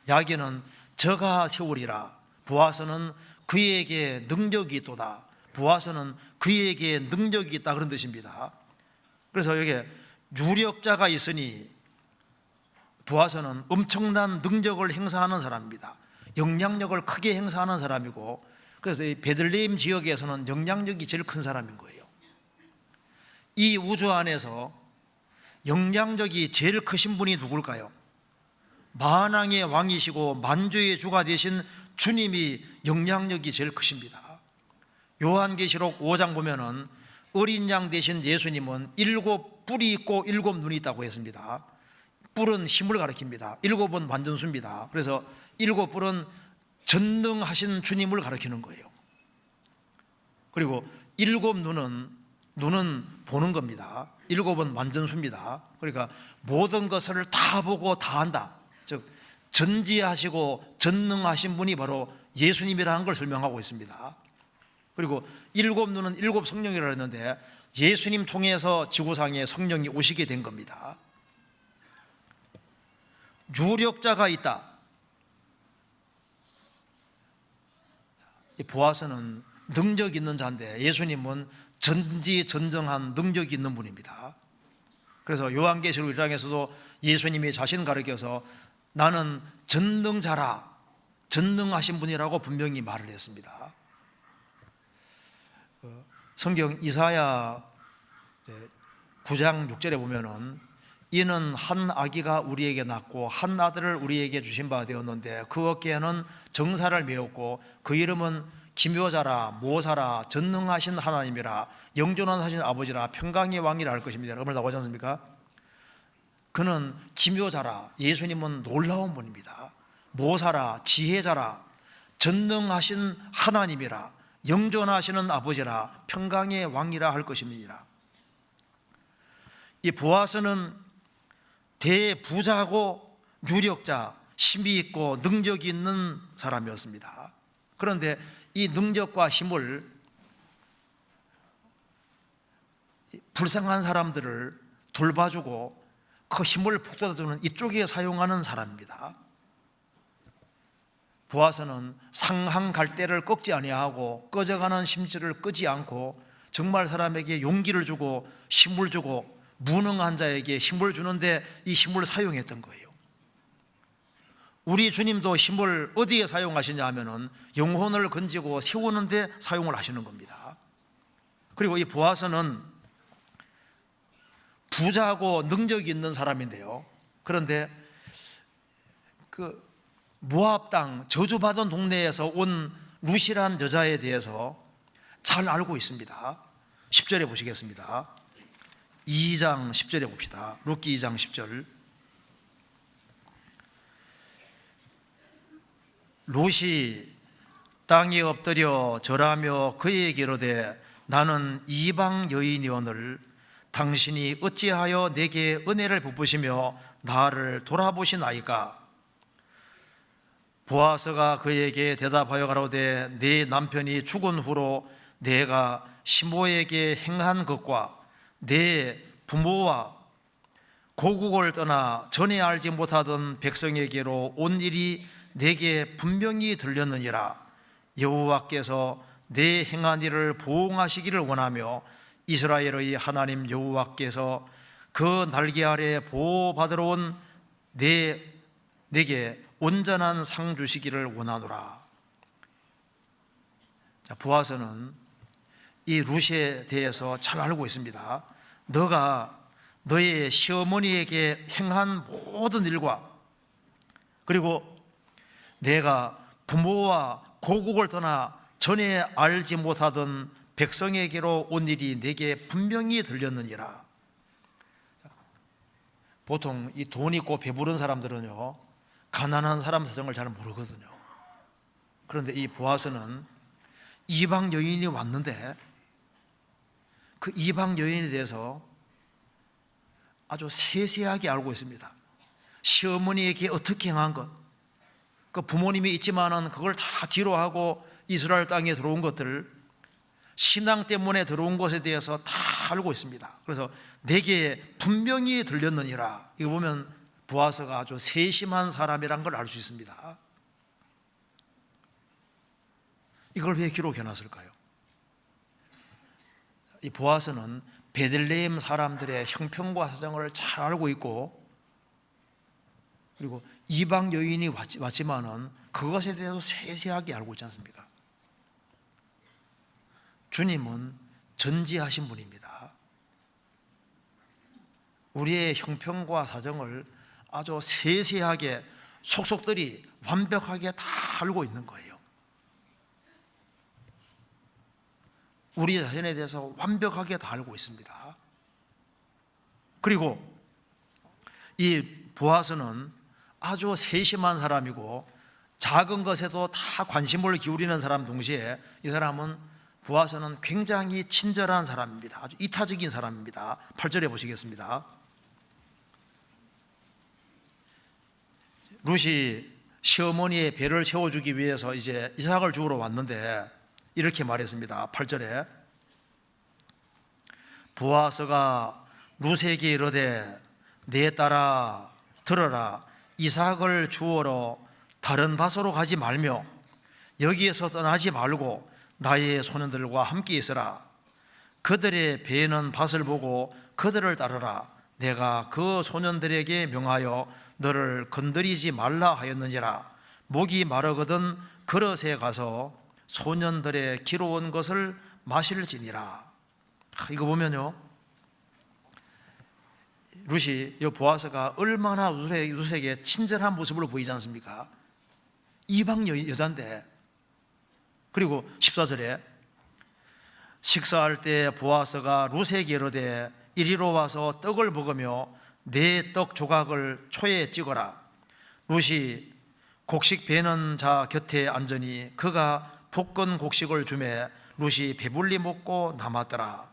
야긴은 저가 세우리라, 보아스는 그에게 능력이 있도다, 보아스는 그에게 능력이 있다, 그런 뜻입니다. 그래서 여기 유력자가 있으니 보아스는 엄청난 능력을 행사하는 사람입니다. 영향력을 크게 행사하는 사람이고, 그래서 이 베들레헴 지역에서는 영향력이 제일 큰 사람인 거예요. 이 우주 안에서 영향력이 제일 크신 분이 누굴까요? 만왕의 왕이시고 만주의 주가 되신 주님이 영향력이 제일 크십니다. 요한계시록 5장 보면은 어린 양 되신 예수님은 7뿔이 있고 7눈이 있다고 했습니다. 뿔은 힘을 가리킵니다. 7은 완전수입니다. 그래서 7뿔은 전능하신 주님을 가리키는 거예요. 그리고 7눈은 보는 겁니다. 7은 완전수입니다. 그러니까 모든 것을 다 보고 다 한다. 즉 전지하시고 전능하신 분이 바로 예수님이라는 걸 설명하고 있습니다. 그리고 7눈은 7 성령이라고 했는데 예수님 통해서 지구상에 성령이 오시게 된 겁니다. 유력자가 있다. 이 보아스는 능력 있는 자인데 예수님은 전지전능한 능력이 있는 분입니다. 그래서 요한계시록 1장에서도 예수님이 자신 가리켜서 나는 전능자라, 전능하신 분이라고 분명히 말을 했습니다. 성경 이사야 9장 6절에 보면은 이는 한 아기가 우리에게 낳고 한 아들을 우리에게 주신 바 되었는데 그 어깨에는 정사를 메었고 그 이름은 기묘자라, 모사라, 전능하신 하나님이라, 영존하신 아버지라, 평강의 왕이라 할 것입니다. 여러분 나오지 않습니까? 그는 기묘자라, 예수님은 놀라운 분입니다. 모사라, 지혜자라, 전능하신 하나님이라, 영존하시는 아버지라, 평강의 왕이라 할 것입니다. 이 보아스는 대부자고 유력자, 힘이 있고 능력이 있는 사람이었습니다. 그런데 이 능력과 힘을 불쌍한 사람들을 돌봐주고 그 힘을 북돋아주는 이쪽에 사용하는 사람입니다. 보아스는 상한 갈대를 꺾지 아니하고 꺼져가는 심지를 끄지 않고 정말 사람에게 용기를 주고 힘을 주고 무능한 자에게 힘을 주는데 이 힘을 사용했던 거예요. 우리 주님도 힘을 어디에 사용하시냐 하면은 영혼을 건지고 세우는 데 사용을 하시는 겁니다. 그리고 이 보아스는 부자고 능력이 있는 사람인데요, 그런데 그 모압 땅 저주받은 동네에서 온 룻이란 여자에 대해서 잘 알고 있습니다. 10절에 보시겠습니다. 2장 10절에 봅시다. 룻기 2장 10절. 룻이 땅에 엎드려 절하며 그에게 이르되 나는 이방 여인이오늘 당신이 어찌하여 내게 은혜를 베푸시며 나를 돌아보시나이까? 보아스가 그에게 대답하여 가로되 네 남편이 죽은 후로 내가 시모에게 행한 것과 내 부모와 고국을 떠나 전에 알지 못하던 백성에게로 온 일이 내게 분명히 들렸느니라. 여호와께서 내 행한 일을 보응하시기를 원하며 이스라엘의 하나님 여호와께서 그 날개 아래 보호받으러 온 내게 온전한 상 주시기를 원하노라. 보아스는 이 룻에 대해서 잘 알고 있습니다. 너가 너의 시어머니에게 행한 모든 일과 그리고 내가 부모와 고국을 떠나 전에 알지 못하던 백성에게로 온 일이 내게 분명히 들렸느니라. 보통 이 돈 있고 배부른 사람들은요, 가난한 사람 사정을 잘 모르거든요. 그런데 이 보아스는 이방 여인이 왔는데 그 이방 여인에 대해서 아주 세세하게 알고 있습니다. 시어머니에게 어떻게 행한 것, 그 부모님이 있지만은 그걸 다 뒤로 하고 이스라엘 땅에 들어온 것들을, 신앙 때문에 들어온 것에 대해서 다 알고 있습니다. 그래서 내게 분명히 들렸느니라. 이거 보면 보아스가 아주 세심한 사람이란 걸 알 수 있습니다. 이걸 왜 기록해 놨을까요? 이 보아스는 베들레헴 사람들의 형편과 사정을 잘 알고 있고, 그리고 이방 여인이 왔지만은 그것에 대해서 세세하게 알고 있지 않습니까? 주님은 전지하신 분입니다. 우리의 형편과 사정을 아주 세세하게 속속들이 완벽하게 다 알고 있는 거예요. 우리 자신에 대해서 완벽하게 다 알고 있습니다. 그리고 이 보아스는 아주 세심한 사람이고 작은 것에도 다 관심을 기울이는 사람 동시에 이 사람은, 보아스는 굉장히 친절한 사람입니다. 아주 이타적인 사람입니다. 8절에 보시겠습니다. 룻이 시어머니의 배를 채워주기 위해서 이제 이삭을 주우러 왔는데 이렇게 말했습니다. 8절에 보아스가 룻에게 이르되 내 딸아 들어라, 이삭을 주우러 다른 밭으로 가지 말며 여기에서 떠나지 말고 나의 소년들과 함께 있으라. 그들의 배는 밭을 보고 그들을 따르라. 내가 그 소년들에게 명하여 너를 건드리지 말라 하였느니라. 목이 마르거든 그릇에 가서 소년들의 기로운 것을 마실지니라. 이거 보면요, 룻이, 이 보아스가 얼마나 룻에게 친절한 모습을 보이지 않습니까? 이방 여자인데. 그리고 14절에 식사할 때 보아스가 룻에게 이르되 이리로 와서 떡을 먹으며 내 떡 조각을 초에 찍어라. 룻이 곡식 베는 자 곁에 앉으니 그가 볶은 곡식을 주매 룻이 배불리 먹고 남았더라.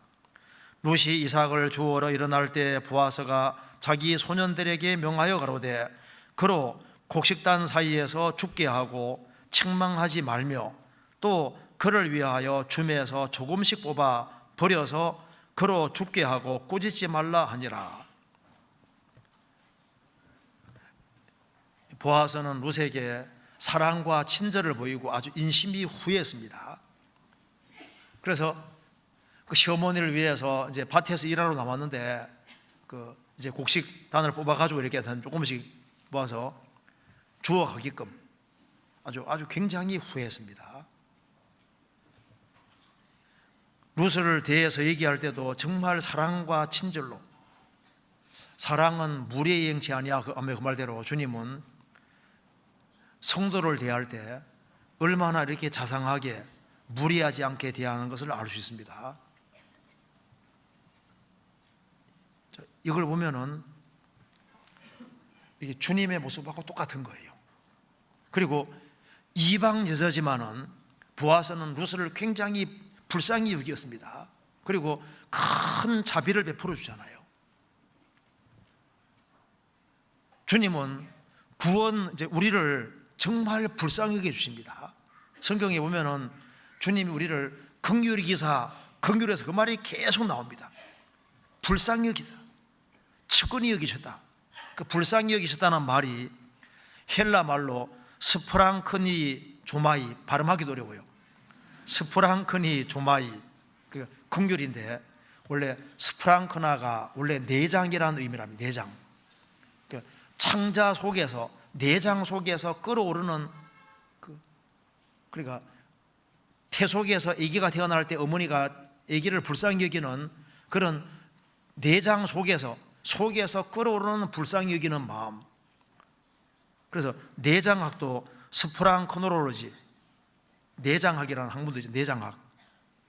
룻이 이삭을 주우러 일어날 때 보아스가 자기 소년들에게 명하여 가로되 그로 곡식단 사이에서 죽게 하고 책망하지 말며 또 그를 위하여 줌에서 조금씩 뽑아 버려서 그로 죽게 하고 꾸짖지 말라 하니라. 보아스는 룻에게 사랑과 친절을 보이고 아주 인심이 후했습니다. 그래서 그 시어머니를 위해서 이제 밭에서 일하러 나왔는데 그 이제 곡식단을 뽑아가지고 이렇게 조금씩 모아서 주어가게끔 아주 굉장히 후회했습니다. 룻을 대해서 얘기할 때도 정말 사랑과 친절로, 사랑은 무리의 영치 아니야 그 말대로 주님은 성도를 대할 때 얼마나 이렇게 자상하게 무리하지 않게 대하는 것을 알 수 있습니다. 이걸 보면은 이게 주님의 모습하고 똑같은 거예요. 그리고 이방 여자지만은 보아스는 룻을 굉장히 불쌍히 여겼습니다. 그리고 큰 자비를 베풀어 주잖아요. 주님은 이제 우리를 정말 불쌍히 여겨 주십니다. 성경에 보면은 주님이 우리를 긍휼히 기사, 긍휼해서 그 말이 계속 나옵니다. 불쌍히 여기다, 측은히 여기셨다. 그 불쌍히 여기셨다는 말이 헬라 말로 스프랑크니 조마이, 발음하기도 어려워요. 스프랑크니 조마이, 그 긍휼인데 원래 스프랑크나가 원래 내장이라는 의미랍니다. 내장. 창자 속에서, 내장 속에서 끓어오르는 그러니까 태 속에서 아기가 태어날 때 어머니가 아기를 불쌍히 여기는 그런 내장 속에서 끓어오르는 불쌍히 여기는 마음. 그래서 내장학도 스프랑크노로로지, 내장학이라는 학문도 있죠. 내장학.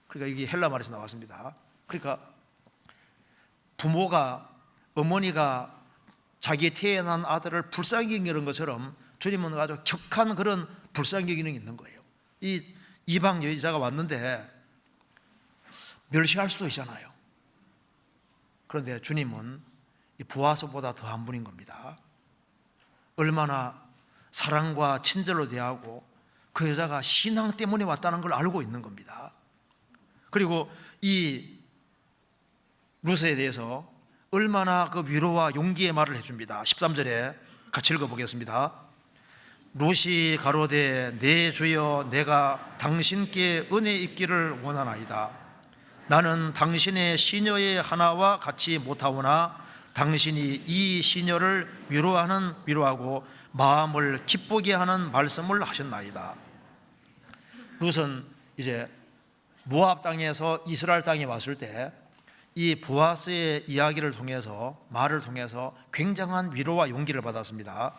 그러니까 이게 헬라 말에서 나왔습니다. 그러니까 부모가, 어머니가 자기 태어난 아들을 불쌍히 여기는 것처럼 주님은 아주 격한 그런 불쌍히 여기는 게 있는 거예요. 이 이방 여자가 왔는데 멸시할 수도 있잖아요. 그런데 주님은 이 보아스보다 더한 분인 겁니다. 얼마나 사랑과 친절로 대하고 그 여자가 신앙 때문에 왔다는 걸 알고 있는 겁니다. 그리고 이 룻에 대해서 얼마나 그 위로와 용기의 말을 해줍니다. 13절에 같이 읽어보겠습니다. 룻이 가로되 내 주여 내가 당신께 은혜 입기를 원하나이다. 나는 당신의 시녀의 하나와 같이 못하오나 당신이 이 시녀를 위로하고 마음을 기쁘게 하는 말씀을 하셨나이다. 룻은 이제 모압 땅에서 이스라엘 땅에 왔을 때 이 보아스의 이야기를 통해서, 말을 통해서 굉장한 위로와 용기를 받았습니다.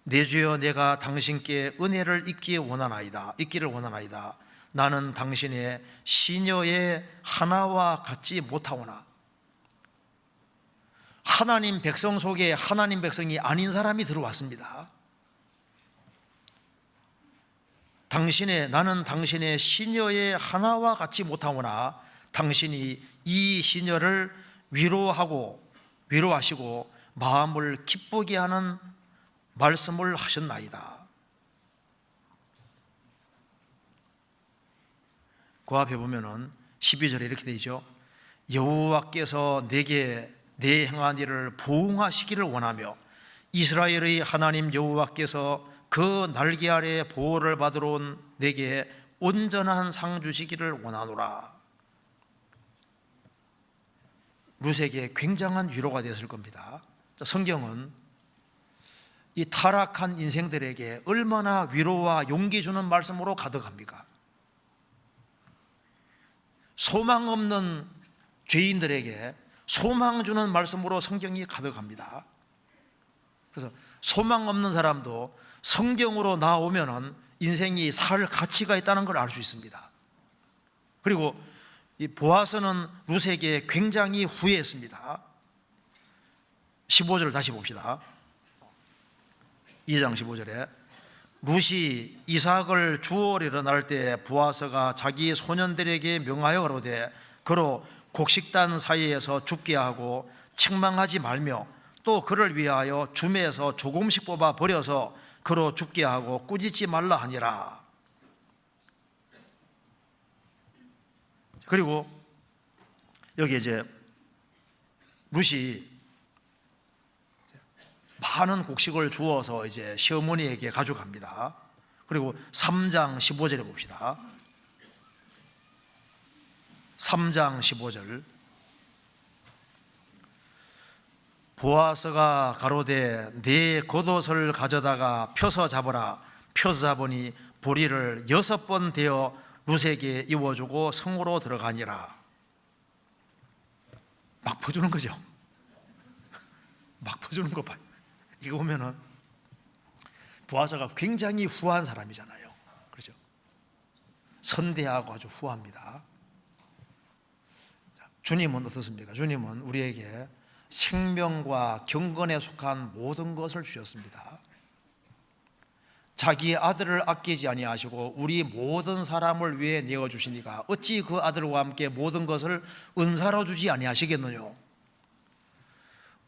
내 주여 내가 당신께 은혜를 입기를 원하나이다. 나는 당신의 시녀의 하나와 같지 못하오나. 하나님 백성 속에 하나님 백성이 아닌 사람이 들어왔습니다. 나는 당신의 시녀의 하나와 같지 못하오나 당신이 이 시녀를 위로하시고 마음을 기쁘게 하는 말씀을 하셨나이다. 그 앞에 보면은 12절에 이렇게 되어 있죠. 여호와께서 내게 내 행한 일을 보응하시기를 원하며 이스라엘의 하나님 여호와께서 그 날개 아래 보호를 받으러 온 내게 온전한 상 주시기를 원하노라. 룻에게 굉장한 위로가 되었을 겁니다. 성경은 이 타락한 인생들에게 얼마나 위로와 용기 주는 말씀으로 가득합니까? 소망 없는 죄인들에게 소망 주는 말씀으로 성경이 가득합니다. 그래서 소망 없는 사람도 성경으로 나오면은 인생이 살 가치가 있다는 걸 알 수 있습니다. 그리고 이 보아스는 룻에게 굉장히 후회했습니다. 15절을 다시 봅시다. 2장 15절에 룻이 이삭을 주우려 날 때 보아스가 자기 소년들에게 명하여 가로되 그로 곡식단 사이에서 죽게 하고 책망하지 말며 또 그를 위하여 줌에서 조금씩 뽑아 버려서 그로 죽게 하고 꾸짖지 말라 하니라. 그리고 여기 이제 룻이 많은 곡식을 주어서 이제 시어머니에게 가져갑니다. 그리고 3장 15절에 봅시다. 3장 15절 보아스가 가로되 네 겉옷을 가져다가 펴서 잡으라. 펴서 잡으니 보리를 6번 되어 룻에게 입어주고 성으로 들어가니라. 막 퍼주는 거죠. 막 퍼주는 거 봐요. 이거 보면은 보아스가 굉장히 후한 사람이잖아요. 그렇죠? 선대하고 아주 후합니다. 주님은 어떻습니까? 주님은 우리에게 생명과 경건에 속한 모든 것을 주셨습니다. 자기의 아들을 아끼지 아니하시고 우리 모든 사람을 위해 내어주시니까 어찌 그 아들과 함께 모든 것을 은사로 주지 아니하시겠느냐.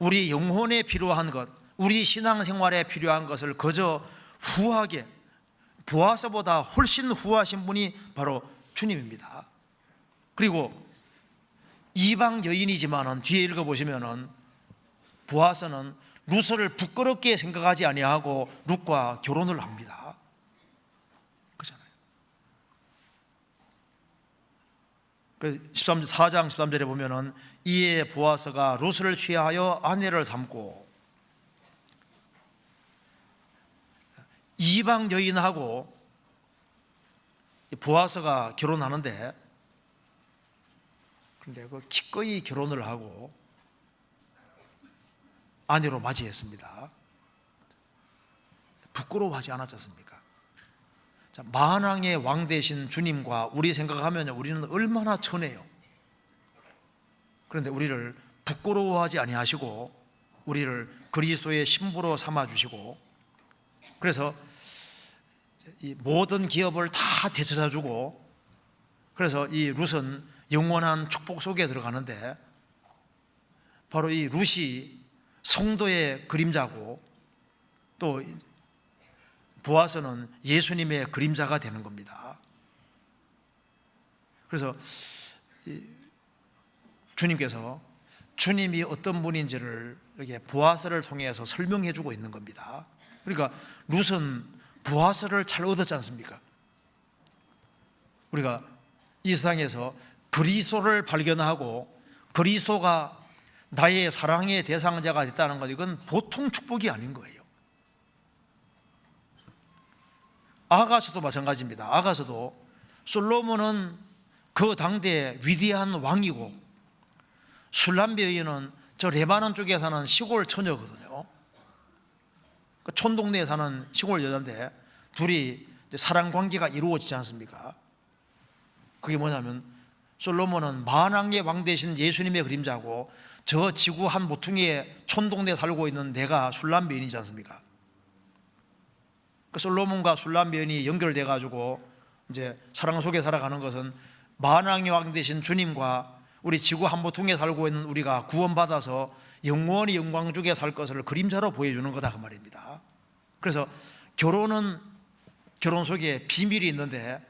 우리 영혼에 필요한 것, 우리 신앙생활에 필요한 것을 그저 후하게, 보아스보다 훨씬 후하신 분이 바로 주님입니다. 그리고 이방 여인이지만은 뒤에 읽어보시면은 보아스는 룻을 부끄럽게 생각하지 아니하고 룻과 결혼을 합니다. 그렇잖아요. 4장 13절에 보면은 이에 보아스가 룻을 취하여 아내를 삼고, 이방 여인하고 보아스가 결혼하는데, 그런데 그 기꺼이 결혼을 하고 아내로 맞이했습니다. 부끄러워하지 않았지 않습니까? 자, 만왕의 왕 되신 주님과 우리 생각하면 우리는 얼마나 천해요. 그런데 우리를 부끄러워하지 아니하시고 우리를 그리스도의 신부로 삼아주시고, 그래서 이 모든 기업을 다 되찾아주고, 그래서 이 룻은 영원한 축복 속에 들어가는데, 바로 이 룻이 성도의 그림자고 또 보아스는 예수님의 그림자가 되는 겁니다. 그래서 주님께서 주님이 어떤 분인지를 이렇게 보아스를 통해서 설명해 주고 있는 겁니다. 그러니까 룻은 보아스를 잘 얻었지 않습니까? 우리가 이 세상에서 그리스도를 발견하고 그리스도가 나의 사랑의 대상자가 됐다는 것, 이건 보통 축복이 아닌 거예요. 아가서도 마찬가지입니다. 아가서도 솔로몬은 그 당대의 위대한 왕이고 술람비 여인은 저 레바논 쪽에 사는 시골 처녀거든요. 그 촌동네에 사는 시골 여자인데 둘이 사랑 관계가 이루어지지 않습니까? 그게 뭐냐면 솔로몬은 만왕의 왕 되신 예수님의 그림자고 저 지구 한 모퉁이에 촌동네에 살고 있는 내가 술람비 여인이지 않습니까? 그 솔로몬과 술람비 여인이 연결돼 가지고 이제 사랑 속에 살아가는 것은 만왕의 왕 되신 주님과 우리 지구 한 모퉁이에 살고 있는 우리가 구원받아서 영원히 영광 중에 살 것을 그림자로 보여주는 거다 그 말입니다. 그래서 결혼은 결혼 속에 비밀이 있는데,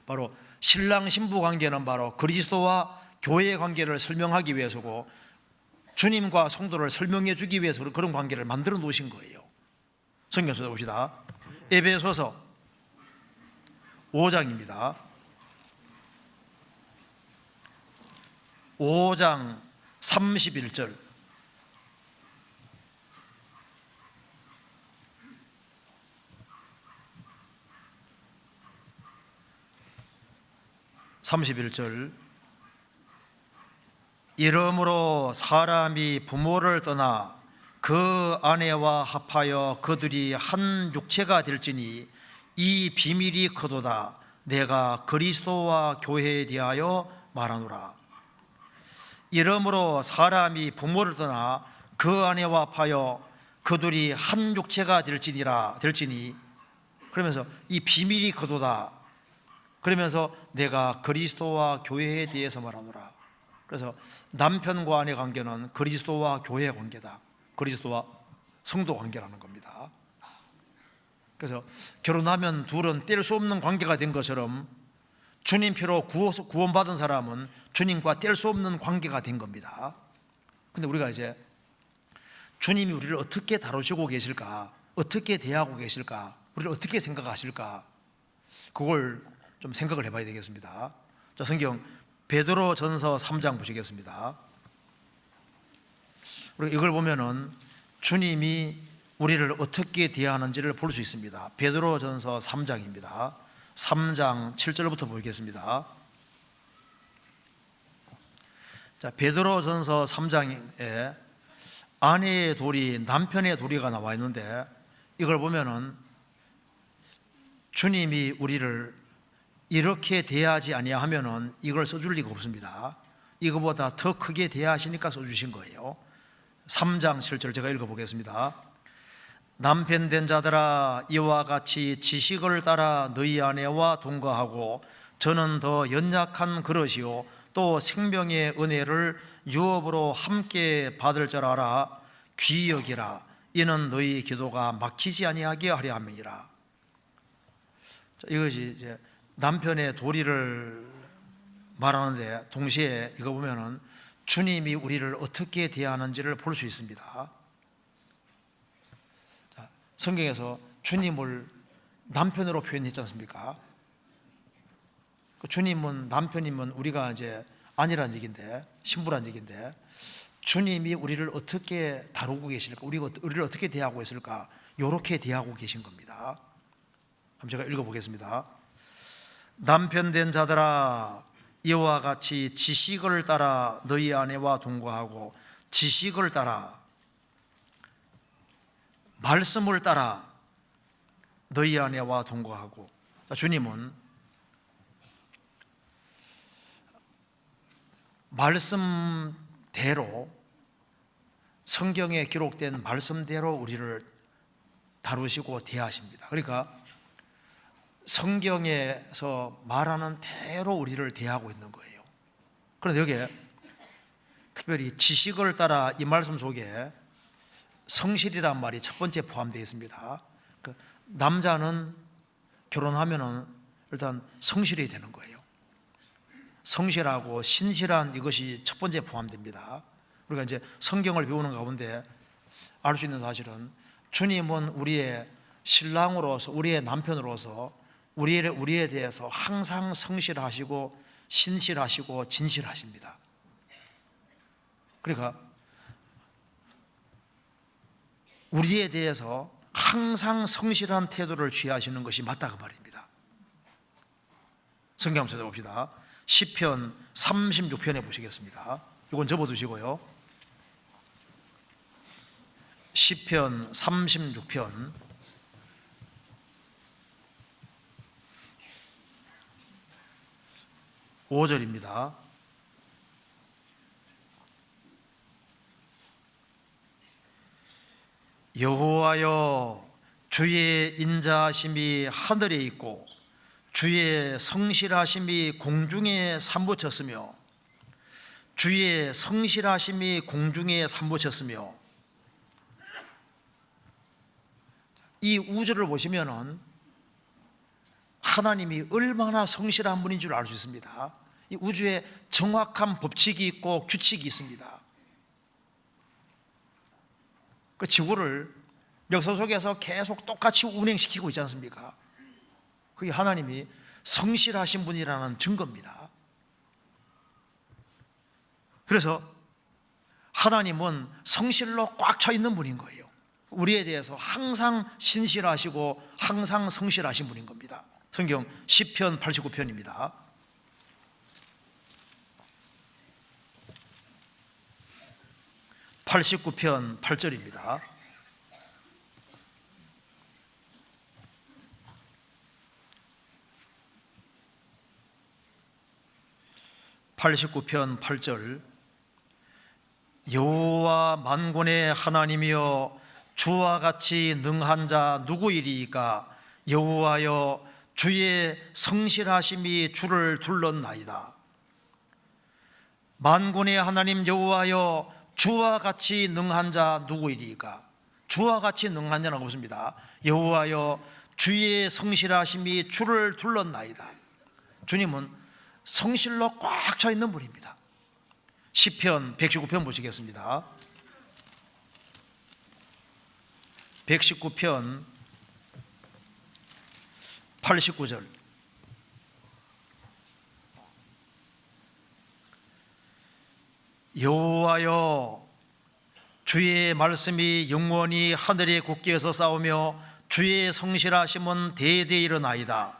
바로 신랑 신부 관계는 바로 그리스도와 교회의 관계를 설명하기 위해서고 주님과 성도를 설명해 주기 위해서 그런 관계를 만들어 놓으신 거예요. 성경 찾아봅시다. 에베소서 5장입니다. 5장 31절. 이러므로 사람이 부모를 떠나 그 아내와 합하여 그들이 한 육체가 될지니 이 비밀이 크도다. 내가 그리스도와 교회에 대하여 말하노라. 이러므로 사람이 부모를 떠나 그 아내와 합하여 그들이 한 육체가 될지니, 그러면서 이 비밀이 크도다. 그러면서 내가 그리스도와 교회에 대해서 말하노라. 그래서 남편과 아내 관계는 그리스도와 교회 관계다. 그리스도와 성도 관계라는 겁니다. 그래서 결혼하면 둘은 뗄 수 없는 관계가 된 것처럼 주님 피로 구원받은 사람은 주님과 뗄 수 없는 관계가 된 겁니다. 근데 우리가 이제 주님이 우리를 어떻게 다루시고 계실까, 어떻게 대하고 계실까, 우리를 어떻게 생각하실까, 그걸 좀 생각을 해봐야 되겠습니다. 자, 성경 베드로 전서 3장 보시겠습니다. 그리고 이걸 보면은 주님이 우리를 어떻게 대하는지를 볼 수 있습니다. 베드로전서 3장입니다. 3장 7절부터 보겠습니다. 자, 베드로전서 3장에 아내의 도리, 남편의 도리가 나와 있는데, 이걸 보면은 주님이 우리를 이렇게 대하지 아니하면은 이걸 써줄 리가 없습니다. 이거보다 더 크게 대하시니까 써주신 거예요. 3장 7절 제가 읽어보겠습니다. 남편 된 자들아, 이와 같이 지식을 따라 너희 아내와 동거하고, 저는 더 연약한 그릇이요 또 생명의 은혜를 유업으로 함께 받을 줄 알아 귀히 여기라. 이는 너희 기도가 막히지 아니하게 하려 함이니라. 이것이 이제 남편의 도리를 말하는데, 동시에 이거 보면은 주님이 우리를 어떻게 대하는지를 볼 수 있습니다. 자, 성경에서 주님을 남편으로 표현했지 않습니까? 주님은, 남편이면 우리가 이제 아내란 얘기인데, 신부란 얘기인데, 주님이 우리를 어떻게 다루고 계실까? 우리를 어떻게 대하고 있을까? 이렇게 대하고 계신 겁니다. 한번 제가 읽어보겠습니다. 남편 된 자들아, 이와 같이 지식을 따라 너희 아내와 동거하고, 지식을 따라, 말씀을 따라 너희 아내와 동거하고. 주님은 말씀대로, 성경에 기록된 말씀대로 우리를 다루시고 대하십니다. 그러니까 성경에서 말하는 대로 우리를 대하고 있는 거예요. 그런데 여기에 특별히 지식을 따라, 이 말씀 속에 성실이란 말이 첫 번째 포함되어 있습니다. 남자는 결혼하면은 일단 성실이 되는 거예요. 성실하고 신실한, 이것이 첫 번째 포함됩니다. 우리가 이제 성경을 배우는 가운데 알 수 있는 사실은, 주님은 우리의 신랑으로서, 우리의 남편으로서 우리에 대해서 항상 성실하시고 신실하시고 진실하십니다. 그러니까 우리에 대해서 항상 성실한 태도를 취하시는 것이 맞다, 그 말입니다. 성경 한번 찾아봅시다. 시편 36편에 보시겠습니다. 이건 접어두시고요. 시편 36편 5절입니다. 여호와여, 주의 인자하심이 하늘에 있고 주의 성실하심이 공중에 삼부쳤으며, 주의 성실하심이 공중에 삼부쳤으며. 이 우주를 보시면은 하나님이 얼마나 성실한 분인 줄 알 수 있습니다. 이 우주에 정확한 법칙이 있고 규칙이 있습니다. 그 지구를 역사 속에서 계속 똑같이 운행시키고 있지 않습니까? 그게 하나님이 성실하신 분이라는 증거입니다. 그래서 하나님은 성실로 꽉 차 있는 분인 거예요. 우리에 대해서 항상 신실하시고 항상 성실하신 분인 겁니다. 성경 시편 89편입니다. (89편) 8절입니다. (89편) 8절. 여호와 만군의 하나님이여, 주와 같이 능한 자 누구이리이까? 여호와여, 주의 성실하심이 주를 둘렀나이다. 만군의 하나님 여호와여, 주와 같이 능한 자 누구이리이까? 주와 같이 능한 자는 없습니다. 여호와여, 주의 성실하심이 주를 둘렀나이다. 주님은 성실로 꽉 차 있는 분입니다. 시편 119편 보시겠습니다. 119편 89절. 여호와여, 주의 말씀이 영원히 하늘의 국기에서 싸우며 주의 성실하심은 대대히 일어나이다.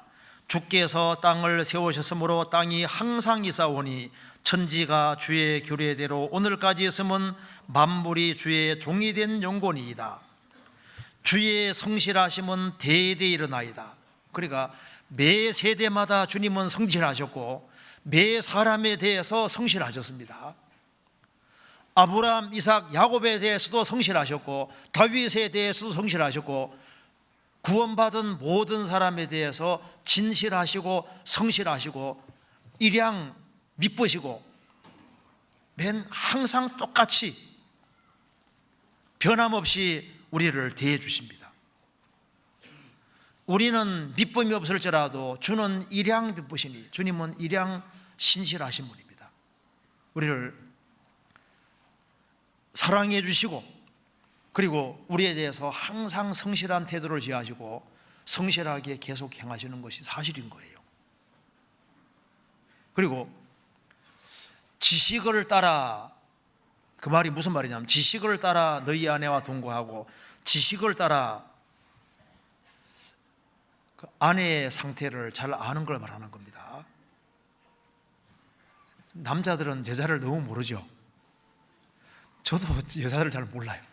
주께서 땅을 세우셨으므로 땅이 항상 있사오니 천지가 주의 규례대로 오늘까지 있음은 만물이 주의 종이 된 영권이이다. 주의 성실하심은 대대히 일어나이다. 그러니까 매 세대마다 주님은 성실하셨고 매 사람에 대해서 성실하셨습니다. 아브라함, 이삭, 야곱에 대해서도 성실하셨고 다윗에 대해서도 성실하셨고 구원받은 모든 사람에 대해서 진실하시고 성실하시고 일양 미쁘시고 맨 항상 똑같이 변함없이 우리를 대해 주십니다. 우리는 미쁨이 없을지라도 주는 일양 미쁘시니 주님은 일양 신실하신 분입니다. 우리를 사랑해 주시고 그리고 우리에 대해서 항상 성실한 태도를 취하시고 성실하게 계속 행하시는 것이 사실인 거예요. 그리고 지식을 따라, 그 말이 무슨 말이냐면 지식을 따라 너희 아내와 동거하고 지식을 따라 그 아내의 상태를 잘 아는 걸 말하는 겁니다. 남자들은 여자를 너무 모르죠. 저도 여자를 잘 몰라요.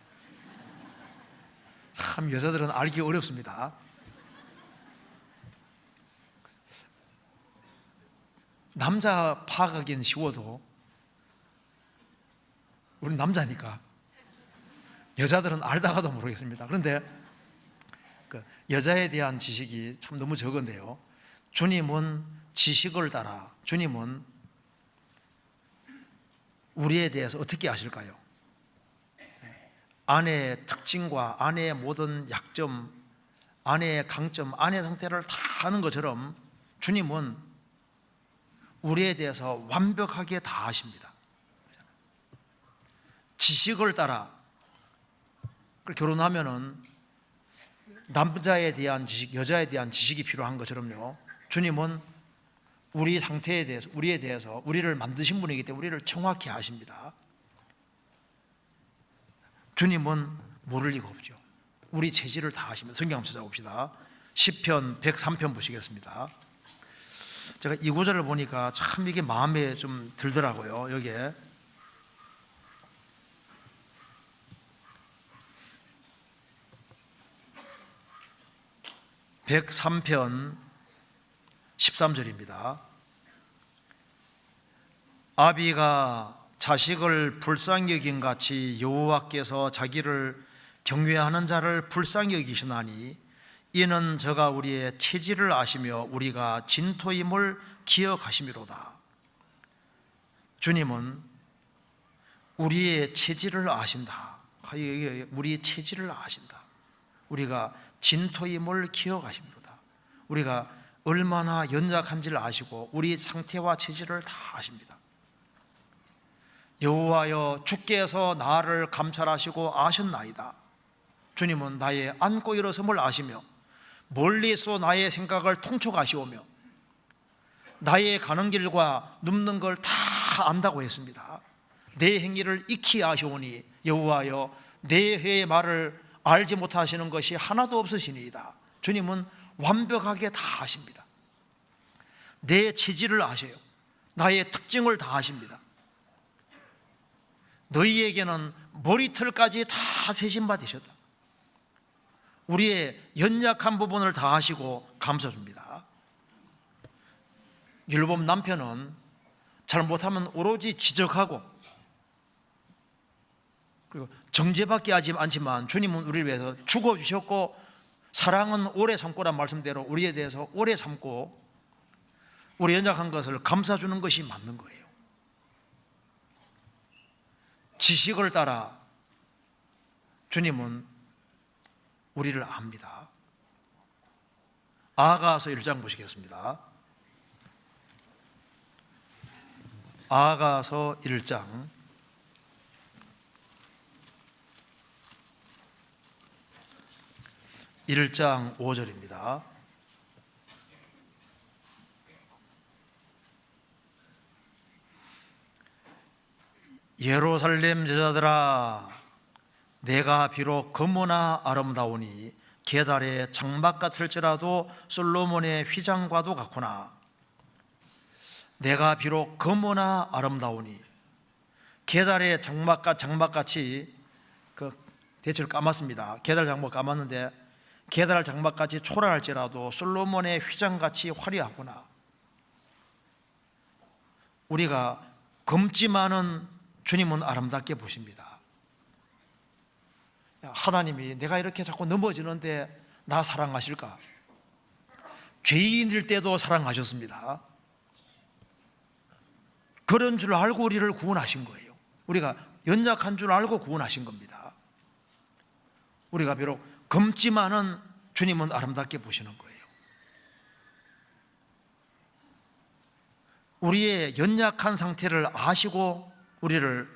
참 여자들은 알기 어렵습니다. 남자 파악하기는 쉬워도 우린 남자니까 여자들은 알다가도 모르겠습니다. 그런데 그 여자에 대한 지식이 참 너무 적은데요, 주님은 지식을 따라 주님은 우리에 대해서 어떻게 아실까요? 아내의 특징과 아내의 모든 약점, 아내의 강점, 아내의 상태를 다 아는 것처럼 주님은 우리에 대해서 완벽하게 다 아십니다. 지식을 따라 결혼하면은 남자에 대한 지식, 여자에 대한 지식이 필요한 것처럼요, 주님은 우리 상태에 대해서, 우리에 대해서, 우리를 만드신 분이기 때문에 우리를 정확히 아십니다. 주님은 모를 리가 없죠. 우리 체질을 다 아십니다. 성경 한번 찾아봅시다. 시편 103편 보시겠습니다. 제가 이 구절을 보니까 참 이게 마음에 좀 들더라고요. 여기에 (103편) 13절입니다. 아비가 자식을 불쌍히 여긴 같이 여호와께서 자기를 경외하는 자를 불쌍히 여기시나니 이는 저가 우리의 체질을 아시며 우리가 진토임을 기억하심이로다. 주님은 우리의 체질을 아신다. 우리의 체질을 아신다. 우리가 진토임을 기억하심이로다. 우리가 얼마나 연약한지를 아시고 우리 상태와 체질을 다 아십니다. 여호와여, 주께서 나를 감찰하시고 아셨나이다. 주님은 나의 앉고 일어섬을 아시며 멀리서 나의 생각을 통촉하시오며 나의 가는 길과 눕는 걸 다 안다고 했습니다. 내 행위를 익히 아시오니 여호와여, 내 회의 말을 알지 못하시는 것이 하나도 없으시니이다. 주님은 완벽하게 다 아십니다. 내 체질을 아셔요. 나의 특징을 다 아십니다. 너희에게는 머리털까지 다 세신 바 되셨다. 우리의 연약한 부분을 다 아시고 감싸줍니다. 율법 남편은 잘못하면 오로지 지적하고 그리고 정죄밖에 하지 않지만 주님은 우리를 위해서 죽어주셨고 사랑은 오래 참고란 말씀대로 우리에 대해서 오래 참고 우리 연약한 것을 감싸주는 것이 맞는 거예요. 지식을 따라 주님은 우리를 압니다. 아가서 1장 보시겠습니다. 아가서 1장 1장 5절입니다. 예루살렘 여자들아, 내가 비록 검으나 아름다우니 게달의 장막 같을지라도 솔로몬의 휘장과도 같구나. 내가 비록 검으나 아름다우니, 게달의 장막같이 대체로 까맣습니다. 게달 장막 까맣는데 게달 장막같이 초라할지라도 솔로몬의 휘장같이 화려하구나. 우리가 검지만은 주님은 아름답게 보십니다. 하나님이 내가 이렇게 자꾸 넘어지는데 나 사랑하실까? 죄인일 때도 사랑하셨습니다. 그런 줄 알고 우리를 구원하신 거예요. 우리가 연약한 줄 알고 구원하신 겁니다. 우리가 비록 검지만은 주님은 아름답게 보시는 거예요. 우리의 연약한 상태를 아시고 우리를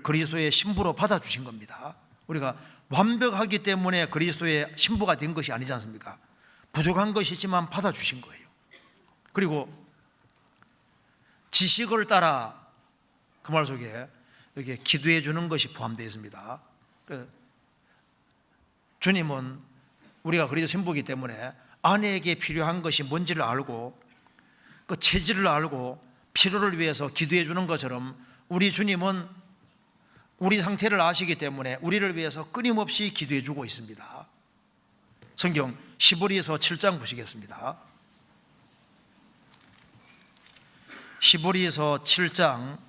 그리스도의 신부로 받아주신 겁니다. 우리가 완벽하기 때문에 그리스도의 신부가 된 것이 아니지 않습니까? 부족한 것이지만 받아주신 거예요. 그리고 지식을 따라, 그 말 속에 여기에 기도해 주는 것이 포함되어 있습니다. 주님은 우리가 그리스도 신부이기 때문에 아내에게 필요한 것이 뭔지를 알고 그 체질을 알고 필요를 위해서 기도해 주는 것처럼 우리 주님은 우리 상태를 아시기 때문에 우리를 위해서 끊임없이 기도해 주고 있습니다. 성경 시브리서 7장 보시겠습니다. 시브리서 7장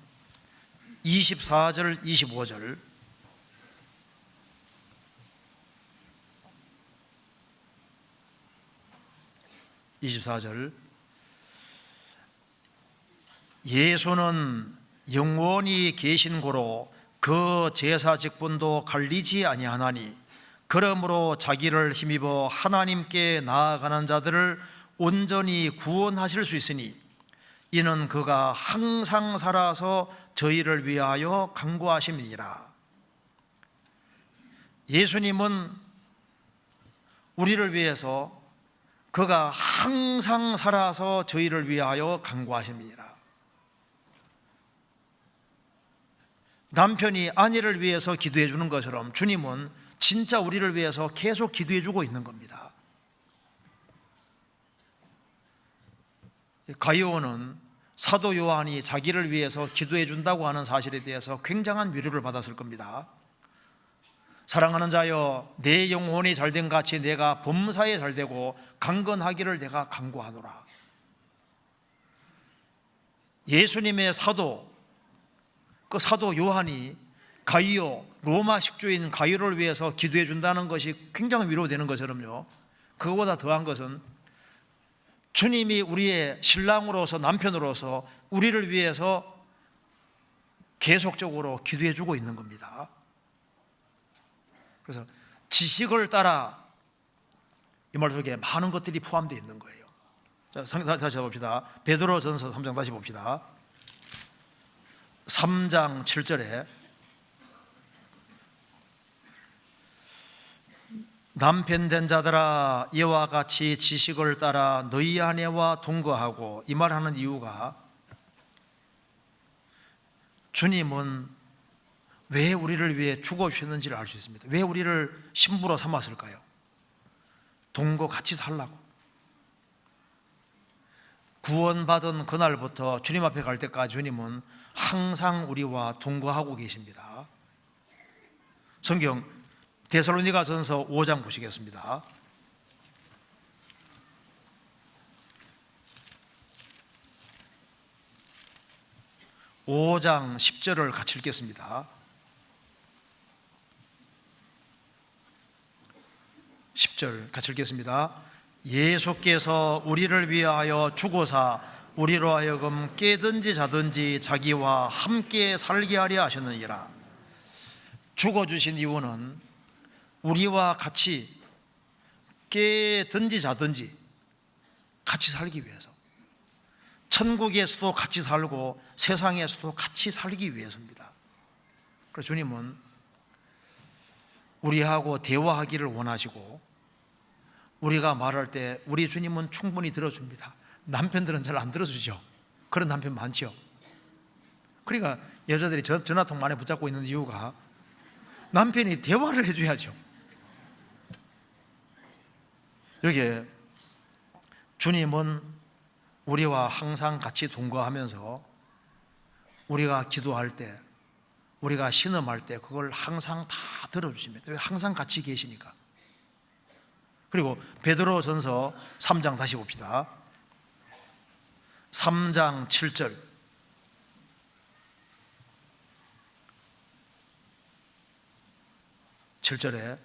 24절 25절. 예수는 영원히 계신 고로 그 제사 직분도 갈리지 아니하나니 그러므로 자기를 힘입어 하나님께 나아가는 자들을 온전히 구원하실 수 있으니 이는 그가 항상 살아서 저희를 위하여 간구하심이니라. 예수님은 우리를 위해서 그가 항상 살아서 저희를 위하여 간구하심이니라. 남편이 아내를 위해서 기도해 주는 것처럼 주님은 진짜 우리를 위해서 계속 기도해 주고 있는 겁니다. 가이오는 사도 요한이 자기를 위해서 기도해 준다고 하는 사실에 대해서 굉장한 위로를 받았을 겁니다. 사랑하는 자여, 내 영혼이 잘된 같이 내가 범사에 잘되고 강건하기를 내가 간구하노라. 예수님의 사도, 그 사도 요한이 가이오, 로마 식주인 가이오를 위해서 기도해 준다는 것이 굉장히 위로되는 것처럼요, 그거보다 더한 것은 주님이 우리의 신랑으로서, 남편으로서 우리를 위해서 계속적으로 기도해 주고 있는 겁니다. 그래서 지식을 따라 이 말 속에 많은 것들이 포함되어 있는 거예요. 자, 다시 봅시다. 베드로전서 3장 다시 봅시다. 3장 7절에 남편 된 자들아 이와 같이 지식을 따라 너희 아내와 동거하고, 이 말하는 이유가 주님은 왜 우리를 위해 죽어주셨는지를 알 수 있습니다. 왜 우리를 신부로 삼았을까요? 동거 같이 살라고. 구원받은 그날부터 주님 앞에 갈 때까지 주님은 항상 우리와 동거하고 계십니다. 성경 데살로니가전서 5장 보시겠습니다. (5장 10절을) 같이 읽겠습니다. 10절 같이 읽겠습니다. 예수께서 우리를 위하여 죽으사 우리로 하여금 깨든지 자든지 자기와 함께 살게 하려 하셨느니라. 죽어주신 이유는 우리와 같이 깨든지 자든지 같이 살기 위해서, 천국에서도 같이 살고 세상에서도 같이 살기 위해서입니다. 그래서 주님은 우리하고 대화하기를 원하시고, 우리가 말할 때 우리 주님은 충분히 들어줍니다. 남편들은 잘 안 들어주죠. 그런 남편 많죠. 그러니까 여자들이 전화통 많이 붙잡고 있는 이유가 남편이 대화를 해줘야죠. 여기에 주님은 우리와 항상 같이 동거하면서 우리가 기도할 때, 우리가 신음할 때 그걸 항상 다 들어주십니다. 왜? 항상 같이 계시니까. 그리고 베드로전서 3장 다시 봅시다. 3장 7절. 7절에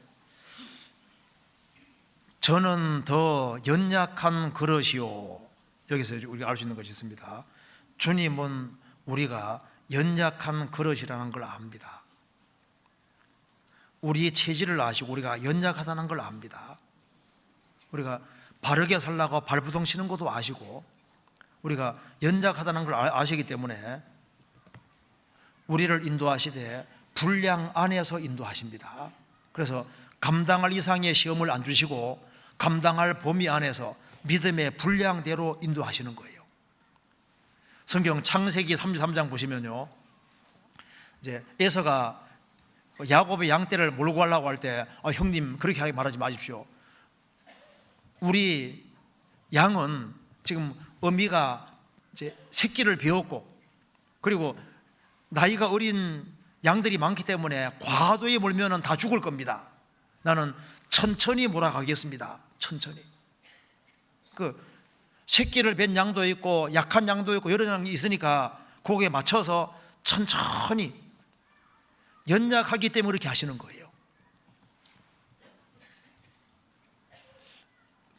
저는 더 연약한 그릇이요. 여기서 우리가 알 수 있는 것이 있습니다. 주님은 우리가 연약한 그릇이라는 걸 압니다. 우리의 체질을 아시고 우리가 연약하다는 걸 압니다. 우리가 바르게 살라고 발부동 치는 것도 아시고 우리가 연약하다는 걸 아시기 때문에 우리를 인도하시되 분량 안에서 인도하십니다. 그래서 감당할 이상의 시험을 안 주시고 감당할 범위 안에서 믿음의 분량대로 인도하시는 거예요. 성경 창세기 33장 보시면요, 이제 에서가 야곱의 양떼를 몰고 가려고 할 때 형님 그렇게 하게 말하지 마십시오. 우리 양은 지금 어미가 이제 새끼를 배웠고 그리고 나이가 어린 양들이 많기 때문에 과도에 몰면은 다 죽을 겁니다. 나는 천천히 몰아가겠습니다. 천천히. 그 새끼를 뵌 양도 있고 약한 양도 있고 여러 양이 있으니까 거기에 맞춰서 천천히, 연약하기 때문에 그렇게 하시는 거예요.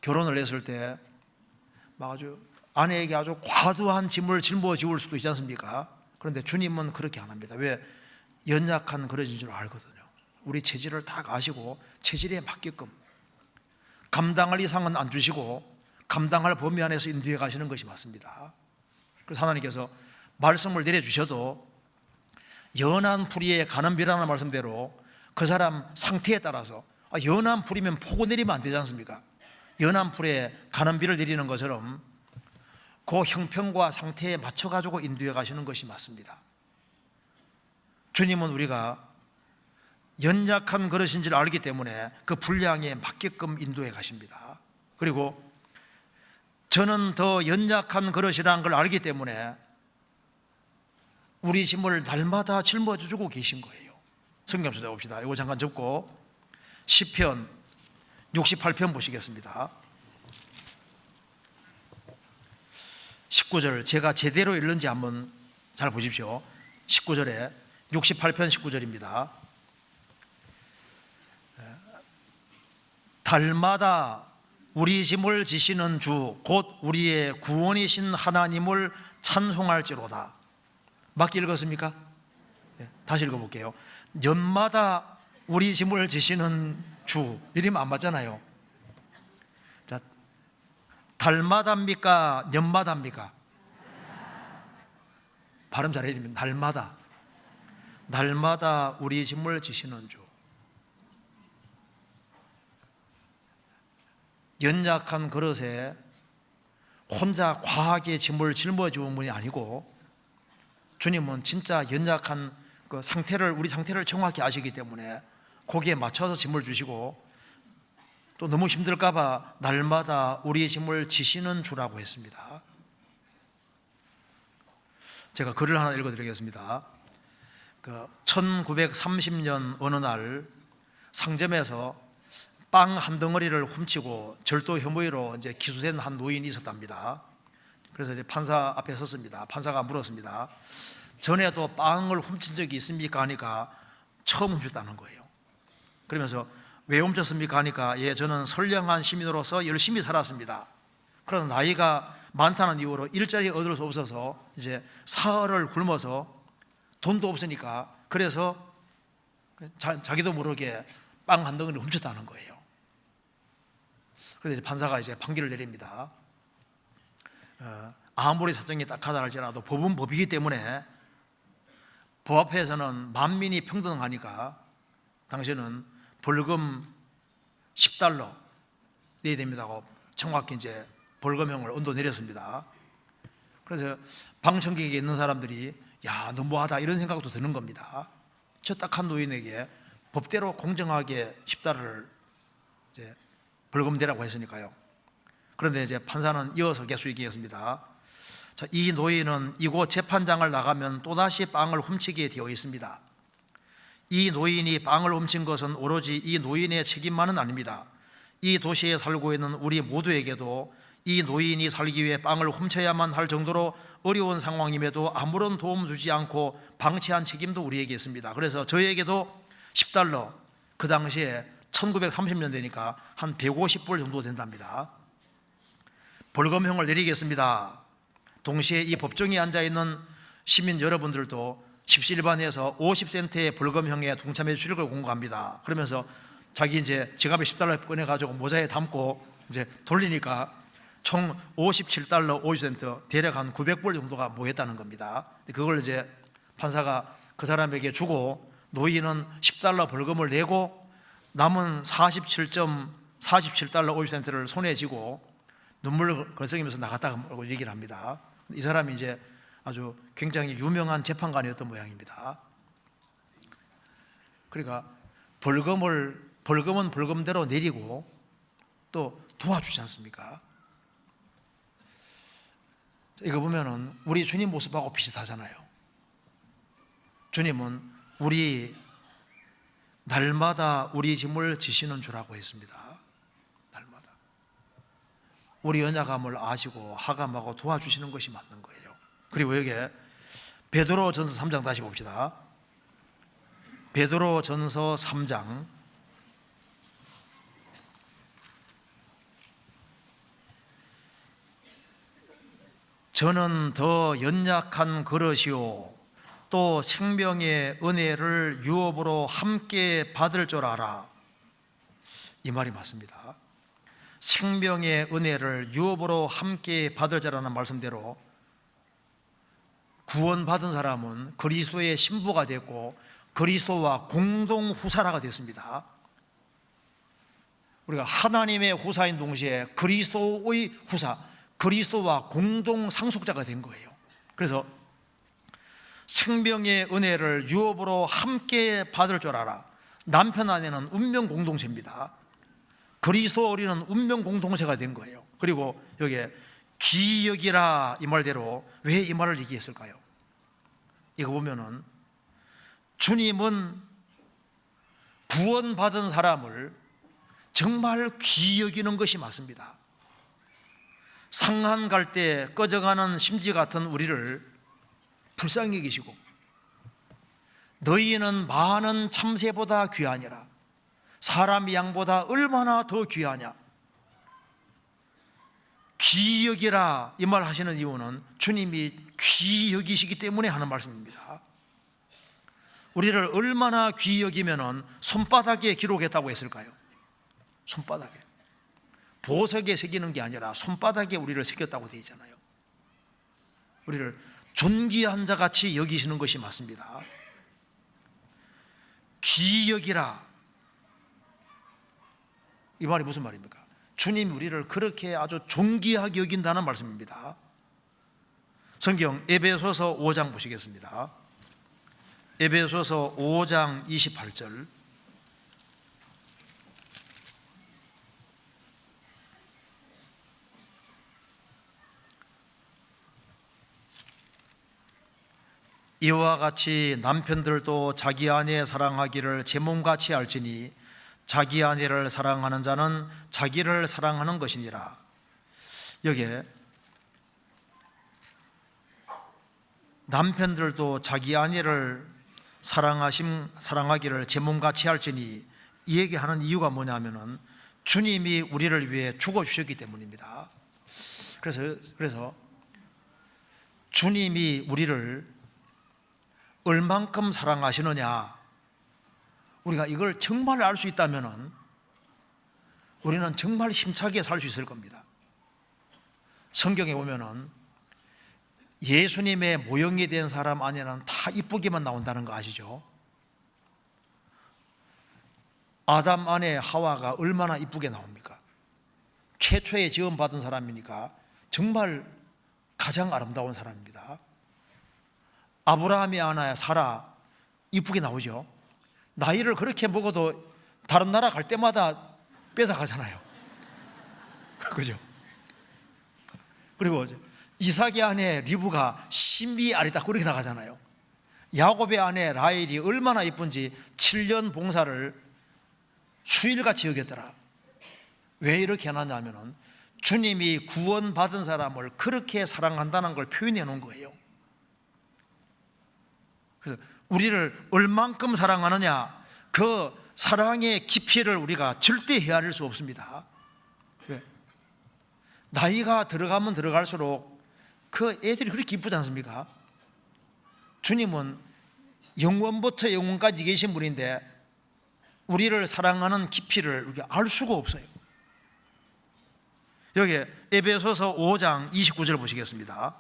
결혼을 했을 때 막 아주 아내에게 아주 과도한 짐을 짊어 지울 수도 있지 않습니까? 그런데 주님은 그렇게 안 합니다. 왜? 연약한 그릇인 줄 알거든요. 우리 체질을 다 아시고 체질에 맞게끔 감당할 이상은 안 주시고 감당할 범위 안에서 인도해 가시는 것이 맞습니다. 그래서 하나님께서 말씀을 내려주셔도 연한 풀이에 가는 비라는 말씀대로 그 사람 상태에 따라서 연한 풀이면 폭우 내리면 안 되지 않습니까? 연한 풀에 가는 비를 내리는 것처럼 그 형편과 상태에 맞춰가지고 인도해 가시는 것이 맞습니다. 주님은 우리가 연약한 그릇인 줄 알기 때문에 그 분량에 맞게끔 인도해 가십니다. 그리고 저는 더 연약한 그릇이라는 걸 알기 때문에 우리 짐을 날마다 짊어주고 계신 거예요. 성경 찾아봅시다. 이거 잠깐 접고 시편 68편 보시겠습니다. 19절, 제가 제대로 읽는지 한번 잘 보십시오. 19절에 68편 19절입니다. 달마다 우리 짐을 지시는 주 곧 우리의 구원이신 하나님을 찬송할지로다. 맞게 읽었습니까? 다시 읽어볼게요. 년마다 우리 짐을 지시는 주, 이러면 안 맞잖아요. 자, 달마다입니까? 년마다입니까? 발음 잘해야 됩니다. 날마다. 날마다 우리 짐을 지시는 주. 연약한 그릇에 혼자 과하게 짐을 짊어지는 분이 아니고 주님은 진짜 연약한 그 상태를, 우리 상태를 정확히 아시기 때문에 거기에 맞춰서 짐을 주시고 또 너무 힘들까봐 날마다 우리의 짐을 지시는 주라고 했습니다. 제가 글을 하나 읽어드리겠습니다. 1930년 어느 날 상점에서 빵 한 덩어리를 훔치고 절도 혐의로 이제 기소된 한 노인이 있었답니다. 그래서 이제 판사 앞에 섰습니다. 판사가 물었습니다. 전에도 빵을 훔친 적이 있습니까? 하니까 처음 훔쳤다는 거예요. 그러면서 왜 훔쳤습니까? 하니까 예, 저는 선량한 시민으로서 열심히 살았습니다. 그러나 나이가 많다는 이유로 일자리 얻을 수 없어서 이제 사흘을 굶어서 돈도 없으니까 그래서 자기도 모르게 빵 한 덩어리를 훔쳤다는 거예요. 그래서 판사가 이제 판결을 내립니다. 아무리 사정이 딱하다 할지라도 법은 법이기 때문에 법 앞에서는 만민이 평등하니까 당신은 벌금 10달러 내야 됩니다고 정확히 이제 벌금형을 언도 내렸습니다. 그래서 방청객에 있는 사람들이 야, 너무하다 이런 생각도 드는 겁니다. 저 딱한 노인에게 법대로 공정하게 10달러를 이제 벌금대라고 했으니까요. 그런데 이제 판사는 이어서 계속 얘기했습니다. 자, 이 노인은 이곳 재판장을 나가면 또다시 빵을 훔치게 되어 있습니다. 이 노인이 빵을 훔친 것은 오로지 이 노인의 책임만은 아닙니다. 이 도시에 살고 있는 우리 모두에게도 이 노인이 살기 위해 빵을 훔쳐야만 할 정도로 어려운 상황임에도 아무런 도움 주지 않고 방치한 책임도 우리에게 있습니다. 그래서 저에게도 10달러, 그 당시에 1930년대니까 한 150불 정도 된답니다. 벌금형을 내리겠습니다. 동시에 이 법정에 앉아있는 시민 여러분들도 십시일반에서 50센트의 벌금형에 동참해 주실 걸 공고합니다. 그러면서 자기 이제 지갑에 10달러 꺼내가지고 모자에 담고 이제 돌리니까 총 57달러 50센트, 대략 한 900불 정도가 모였다는 겁니다. 그걸 이제 판사가 그 사람에게 주고 노인은 10달러 벌금을 내고 남은 47달러 50센트를 손에 쥐고 눈물을 걸썩이면서 나갔다고 얘기를 합니다. 이 사람이 이제 아주 굉장히 유명한 재판관이었던 모양입니다. 그러니까 벌금은 벌금대로 내리고 또 도와주지 않습니까? 이거 보면은 우리 주님 모습하고 비슷하잖아요. 주님은 우리 날마다 우리 짐을 지시는 주라고 했습니다. 날마다 우리 연약함을 아시고 하감하고 도와주시는 것이 맞는 거예요. 그리고 여기에 베드로전서 3장 다시 봅시다. 베드로전서 3장 저는 더 연약한 그릇이요 또 생명의 은혜를 유업으로 함께 받을 줄 알아. 이 말이 맞습니다. 생명의 은혜를 유업으로 함께 받을 자라는 말씀대로 구원받은 사람은 그리스도의 신부가 됐고 그리스도와 공동 후사라가 됐습니다. 우리가 하나님의 후사인 동시에 그리스도의 후사, 그리스도와 공동 상속자가 된 거예요. 그래서 생명의 은혜를 유업으로 함께 받을 줄 알아. 남편 아내는 운명 공동체입니다. 그리스도 우리는 운명 공동체가 된 거예요. 그리고 여기에 귀히 여기라 이 말대로 왜 이 말을 얘기했을까요? 이거 보면은 주님은 구원받은 사람을 정말 귀히 여기는 것이 맞습니다. 상한 갈 때 꺼져가는 심지 같은 우리를 불쌍히 여기시고 너희는 많은 참새보다 귀하니라. 사람 양보다 얼마나 더 귀하냐. 귀히 여기라 이 말 하시는 이유는 주님이 귀히 여기시기 때문에 하는 말씀입니다. 우리를 얼마나 귀히 여기면은 손바닥에 기록했다고 했을까요? 손바닥에, 보석에 새기는 게 아니라 손바닥에 우리를 새겼다고 되어 있잖아요. 우리를 존귀한 자같이 여기시는 것이 맞습니다. 귀히 여기라 이 말이 무슨 말입니까? 주님이 우리를 그렇게 아주 존귀하게 여긴다는 말씀입니다. 성경 에베소서 5장 보시겠습니다. 에베소서 5장 28절. 이와 같이 남편들도 자기 아내 사랑하기를 제 몸같이 알지니 자기 아내를 사랑하는 자는 자기를 사랑하는 것이니라. 여기에 남편들도 자기 아내를 사랑하기를 제 몸같이 할지니 이 얘기하는 이유가 뭐냐면은 주님이 우리를 위해 죽어주셨기 때문입니다. 그래서 주님이 우리를 얼만큼 사랑하시느냐, 우리가 이걸 정말 알 수 있다면 우리는 정말 힘차게 살 수 있을 겁니다. 성경에 보면은 예수님의 모형이 된 사람 안에는 다 이쁘게만 나온다는 거 아시죠? 아담 안에 하와가 얼마나 이쁘게 나옵니까? 최초의 지음받은 사람이니까 정말 가장 아름다운 사람입니다. 아브라함이 아나야 사라 이쁘게 나오죠. 나이를 그렇게 먹어도 다른 나라 갈 때마다 뺏어가잖아요. 그죠? 그리고 이삭의 아내 리브가 신비 아리따 그렇게 나가잖아요. 야곱의 아내 라헬이 얼마나 이쁜지 7년 봉사를 수일같이 여겼더라. 왜 이렇게 해놨냐면은 주님이 구원받은 사람을 그렇게 사랑한다는 걸 표현해 놓은 거예요. 그래서 우리를 얼만큼 사랑하느냐, 그 사랑의 깊이를 우리가 절대 헤아릴 수 없습니다. 왜? 나이가 들어가면 들어갈수록 그 애들이 그렇게 이쁘지 않습니까? 주님은 영원부터 영원까지 계신 분인데 우리를 사랑하는 깊이를 우리가 알 수가 없어요. 여기 에베소서 5장 29절 보시겠습니다.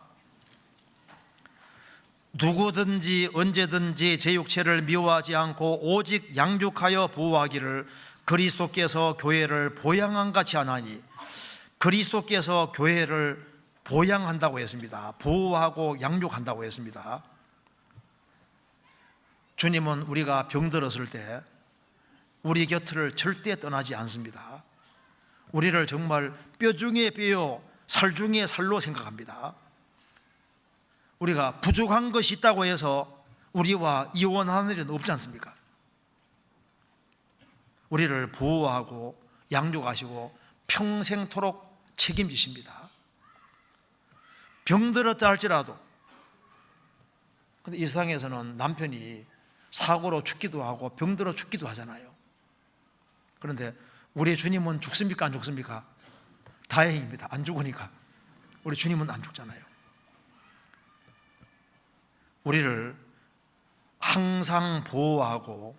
누구든지 언제든지 제 육체를 미워하지 않고 오직 양육하여 보호하기를 그리스도께서 교회를 보양한 같이 하나니, 그리스도께서 교회를 보양한다고 했습니다. 보호하고 양육한다고 했습니다. 주님은 우리가 병들었을 때 우리 곁을 절대 떠나지 않습니다. 우리를 정말 뼈 중에 뼈요 살 중에 살로 생각합니다. 우리가 부족한 것이 있다고 해서 우리와 이혼하는 일은 없지 않습니까? 우리를 보호하고 양육하시고 평생토록 책임지십니다. 병들었다 할지라도, 근데 이 세상에서는 남편이 사고로 죽기도 하고 병들어 죽기도 하잖아요. 그런데 우리 주님은 죽습니까? 안 죽습니까? 다행입니다. 안 죽으니까. 우리 주님은 안 죽잖아요. 우리를 항상 보호하고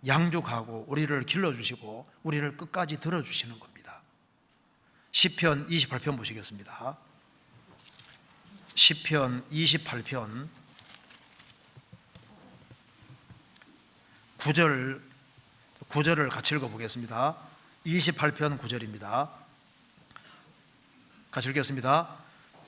양육하고 우리를 길러주시고 우리를 끝까지 들어주시는 겁니다. 시편 28편 보시겠습니다. 시편 28편 9절을 같이 읽어보겠습니다. 28편 9절입니다. 같이 읽겠습니다.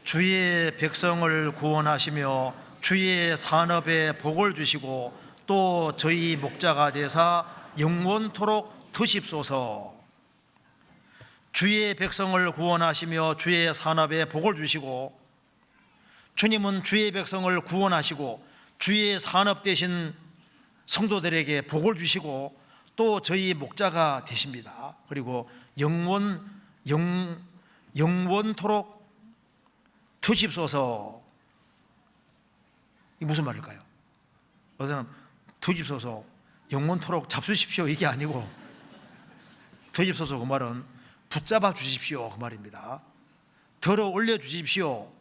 주의 백성을 구원하시며 주의 산업에 복을 주시고 또 저희 목자가 되사 영원토록 드십소서. 주의 백성을 구원하시며 주의 산업에 복을 주시고, 주님은 주의 백성을 구원하시고 주의 산업 되신 성도들에게 복을 주시고 또 저희 목자가 되십니다. 그리고 영원토록 드십소서. 이게 무슨 말일까요? 어떤 사람 드십소서, 영원토록 잡수십시오 이게 아니고, 드십소서 그 말은 붙잡아 주십시오 그 말입니다. 들어 올려 주십시오,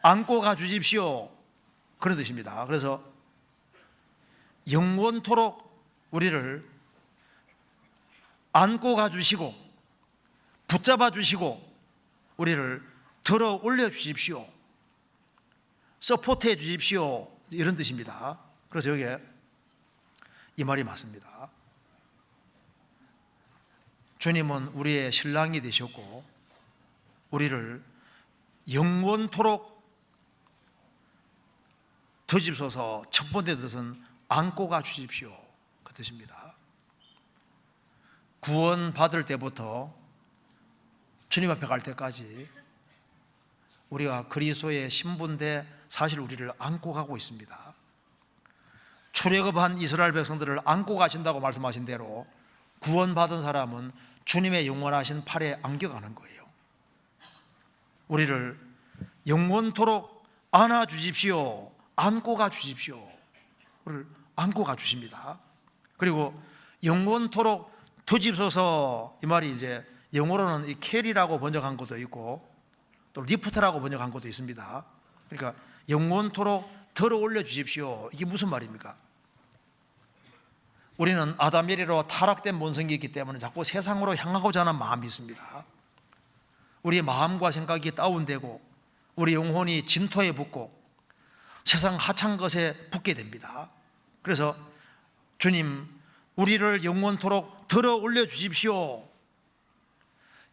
안고 가 주십시오 그런 뜻입니다. 그래서 영원토록 우리를 안고 가 주시고 붙잡아 주시고 우리를 들어 올려 주십시오, 서포트해 주십시오 이런 뜻입니다. 그래서 여기에 이 말이 맞습니다. 주님은 우리의 신랑이 되셨고 우리를 영원토록 드십소서. 첫 번째 뜻은 안고 가 주십시오 그 뜻입니다. 구원 받을 때부터 주님 앞에 갈 때까지 우리가 그리스도의 신부인데 사실 우리를 안고 가고 있습니다. 출애굽한 이스라엘 백성들을 안고 가신다고 말씀하신 대로 구원받은 사람은 주님의 영원하신 팔에 안겨가는 거예요. 우리를 영원토록 안아 주십시오, 안고 가 주십시오. 우리를 안고 가 주십니다. 그리고 영원토록 드십소서, 이 말이 이제 영어로는 이 캐리라고 번역한 것도 있고 또 리프트라고 번역한 것도 있습니다. 그러니까 영원토록 들어 올려 주십시오. 이게 무슨 말입니까? 우리는 아담예리로 타락된 본성이 있기 때문에 자꾸 세상으로 향하고자 하는 마음이 있습니다. 우리의 마음과 생각이 다운되고 우리 영혼이 진토에 붙고 세상 하찮은 것에 붙게 됩니다. 그래서 주님, 우리를 영원토록 들어 올려 주십시오.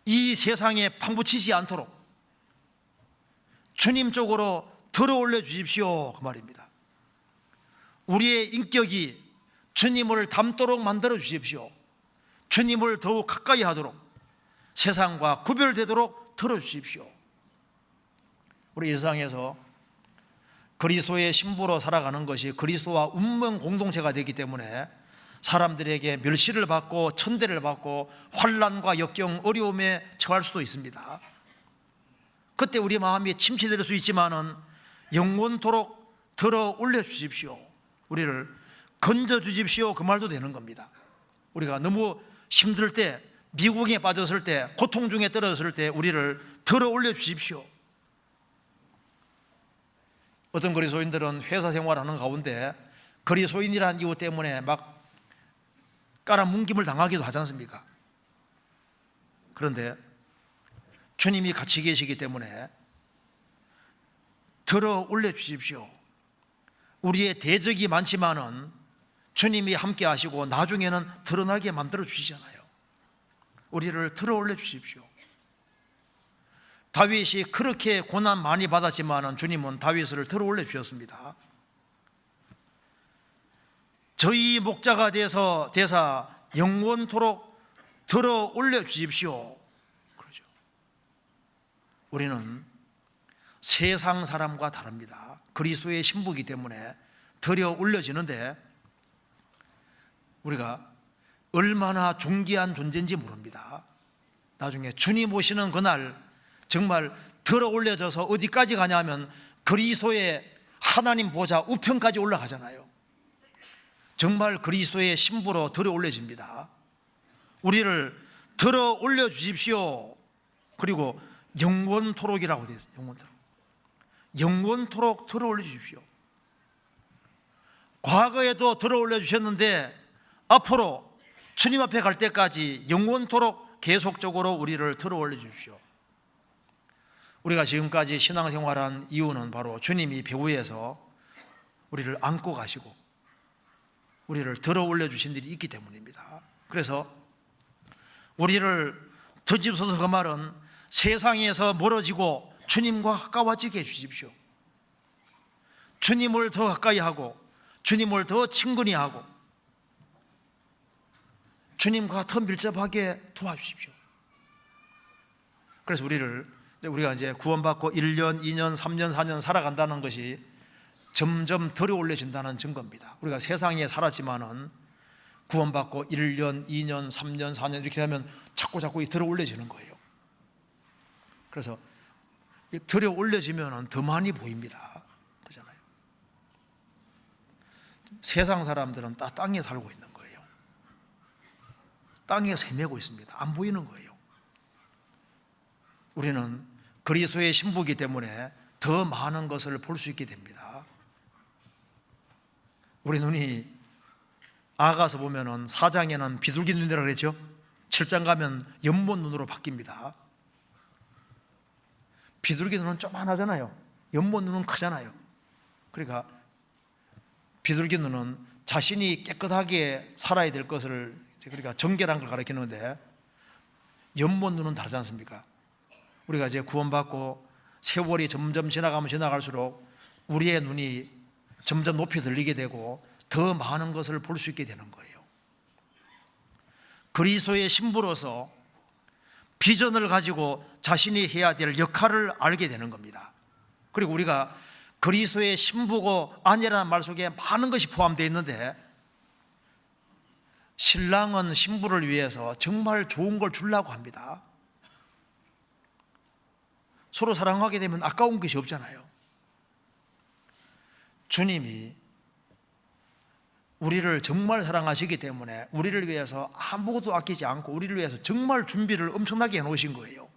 이 세상에 파묻히지 않도록 주님 쪽으로 들어 올려 주십시오 그 말입니다. 우리의 인격이 주님을 닮도록 만들어 주십시오. 주님을 더욱 가까이 하도록, 세상과 구별되도록 들어주십시오. 우리 이 세상에서 그리스도의 신부로 살아가는 것이 그리스도와 운명 공동체가 되기 때문에 사람들에게 멸시를 받고 천대를 받고 환난과 역경, 어려움에 처할 수도 있습니다. 그때 우리 마음이 침체될 수 있지만은 영원토록 들어 올려 주십시오. 우리를 건져 주십시오. 그 말도 되는 겁니다. 우리가 너무 힘들 때, 미국에 빠졌을 때, 고통 중에 떨어졌을 때 우리를 들어 올려 주십시오. 어떤 그리스도인들은 회사 생활하는 가운데 그리스도인이라는 이유 때문에 막 깔아뭉김을 당하기도 하지 않습니까? 그런데 주님이 같이 계시기 때문에 들어 올려 주십시오. 우리의 대적이 많지만은 주님이 함께 하시고 나중에는 드러나게 만들어 주시잖아요. 우리를 들어 올려 주십시오. 다윗이 그렇게 고난 많이 받았지만은 주님은 다윗을 들어 올려 주셨습니다. 저희 목자가 되사 영원토록 들어 올려 주십시오. 그러죠. 우리는 세상 사람과 다릅니다. 그리스도의 신부이기 때문에 들어 올려지는데 우리가 얼마나 존귀한 존재인지 모릅니다. 나중에 주님 오시는 그날 정말 들어 올려져서 어디까지 가냐면 그리스도의 하나님 보좌 우편까지 올라가잖아요. 정말 그리스도의 신부로 들어 올려집니다. 우리를 들어 올려 주십시오. 그리고 영원토록이라고 되어 있어요. 영원토록. 영원토록 들어 올려 주십시오. 과거에도 들어 올려 주셨는데 앞으로 주님 앞에 갈 때까지 영원토록 계속적으로 우리를 들어 올려 주십시오. 우리가 지금까지 신앙생활한 이유는 바로 주님이 배후에서 우리를 안고 가시고 우리를 들어 올려 주신 일이 있기 때문입니다. 그래서 우리를 뒤집어서 그 말은 세상에서 멀어지고 주님과 가까워지게 해주십시오. 주님을 더 가까이 하고 주님을 더 친근히 하고 주님과 더 밀접하게 도와주십시오. 그래서 우리가 이제 구원받고 1년, 2년, 3년, 4년 살아간다는 것이 점점 들어 올려진다는 증거입니다. 우리가 세상에 살았지만은 구원받고 1년, 2년, 3년, 4년 이렇게 되면 자꾸 들어 올려지는 거예요. 그래서 들어 올려지면 더 많이 보입니다. 그렇잖아요. 세상 사람들은 다 땅에 살고 있는 거예요. 땅에 헤매고 있습니다. 안 보이는 거예요. 우리는 그리스도의 신부이기 때문에 더 많은 것을 볼 수 있게 됩니다. 우리 눈이 아가서 보면은 4장에는 비둘기 눈이라고 그랬죠. 7장 가면 연못 눈으로 바뀝니다. 비둘기 눈은 조그만하잖아요. 연못 눈은 크잖아요. 그러니까 비둘기 눈은 자신이 깨끗하게 살아야 될 것을 그러니까 정결한 걸 가리키는데 연못 눈은 다르지 않습니까? 우리가 이제 구원받고 세월이 점점 지나가면 지나갈수록 우리의 눈이 점점 높이 들리게 되고 더 많은 것을 볼 수 있게 되는 거예요. 그리스도의 신부로서 비전을 가지고 자신이 해야 될 역할을 알게 되는 겁니다. 그리고 우리가 그리스도의 신부고 아내라는 말 속에 많은 것이 포함되어 있는데 신랑은 신부를 위해서 정말 좋은 걸 주려고 합니다. 서로 사랑하게 되면 아까운 것이 없잖아요. 주님이 우리를 정말 사랑하시기 때문에 우리를 위해서 아무것도 아끼지 않고 우리를 위해서 정말 준비를 엄청나게 해놓으신 거예요.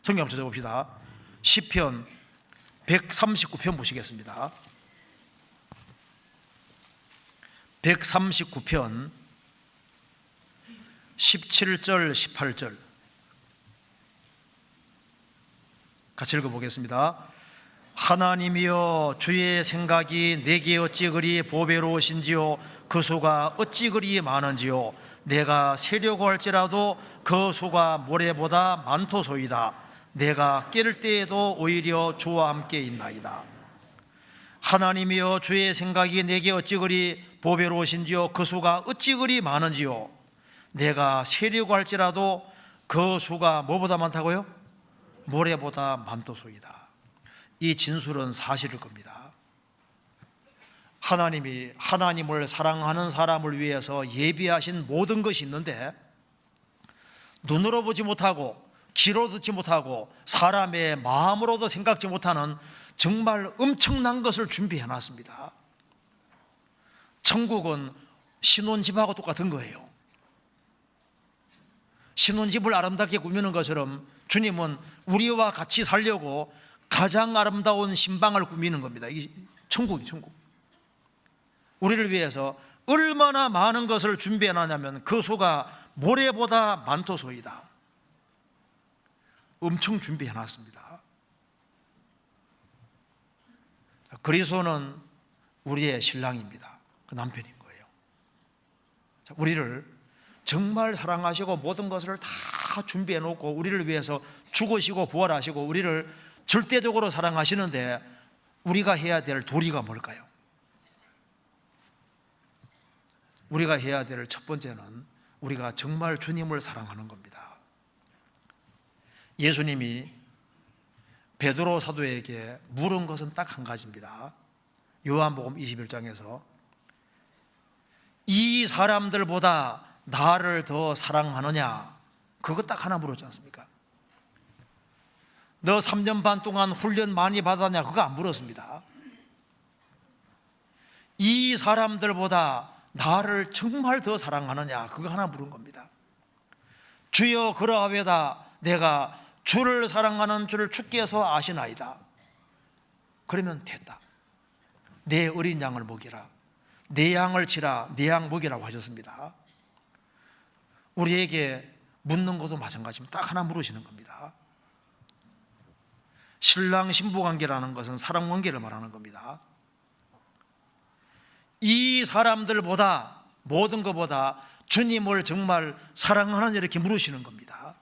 성경 한번 찾아봅시다. 시편 139편 보시겠습니다. 139편 17절 18절 같이 읽어보겠습니다. 하나님이여 주의 생각이 내게 어찌 그리 보배로우신지요 그 수가 어찌 그리 많은지요 내가 세려고 할지라도 그 수가 모래보다 많도소이다. 내가 깰 때에도 오히려 주와 함께 있나이다. 하나님이여 주의 생각이 내게 어찌 그리 보배로우신지요 그 수가 어찌 그리 많은지요 내가 세려고 할지라도 그 수가 뭐보다 많다고요? 모래보다 많도소이다. 이 진술은 사실일 겁니다. 하나님이 하나님을 사랑하는 사람을 위해서 예비하신 모든 것이 있는데 눈으로 보지 못하고 귀로 듣지 못하고 사람의 마음으로도 생각지 못하는 정말 엄청난 것을 준비해 놨습니다. 천국은 신혼집하고 똑같은 거예요. 신혼집을 아름답게 꾸미는 것처럼 주님은 우리와 같이 살려고 가장 아름다운 신방을 꾸미는 겁니다. 이 천국이 천국. 우리를 위해서 얼마나 많은 것을 준비해 놨냐면 그 수가 모래보다 많도소이다. 엄청 준비해 놨습니다. 그리스도는 우리의 신랑입니다. 그 남편인 거예요. 우리를 정말 사랑하시고 모든 것을 다 준비해 놓고 우리를 위해서 죽으시고 부활하시고 우리를 절대적으로 사랑하시는데 우리가 해야 될 도리가 뭘까요? 우리가 해야 될 첫 번째는 우리가 정말 주님을 사랑하는 겁니다. 예수님이 베드로 사도에게 물은 것은 딱 한 가지입니다. 요한복음 21장에서 이 사람들보다 나를 더 사랑하느냐, 그거 딱 하나 물었지 않습니까? 너 3년 반 동안 훈련 많이 받았냐, 그거 안 물었습니다. 이 사람들보다 나를 정말 더 사랑하느냐, 그거 하나 물은 겁니다. 주여 그러하외다 내가 주를 사랑하는 줄을 주께서 아시나이다. 그러면 됐다. 내 어린 양을 먹이라, 내 양을 치라, 내 양 먹이라고 하셨습니다. 우리에게 묻는 것도 마찬가지입니다. 딱 하나 물으시는 겁니다. 신랑 신부 관계라는 것은 사랑 관계를 말하는 겁니다. 이 사람들보다 모든 것보다 주님을 정말 사랑하느냐 이렇게 물으시는 겁니다.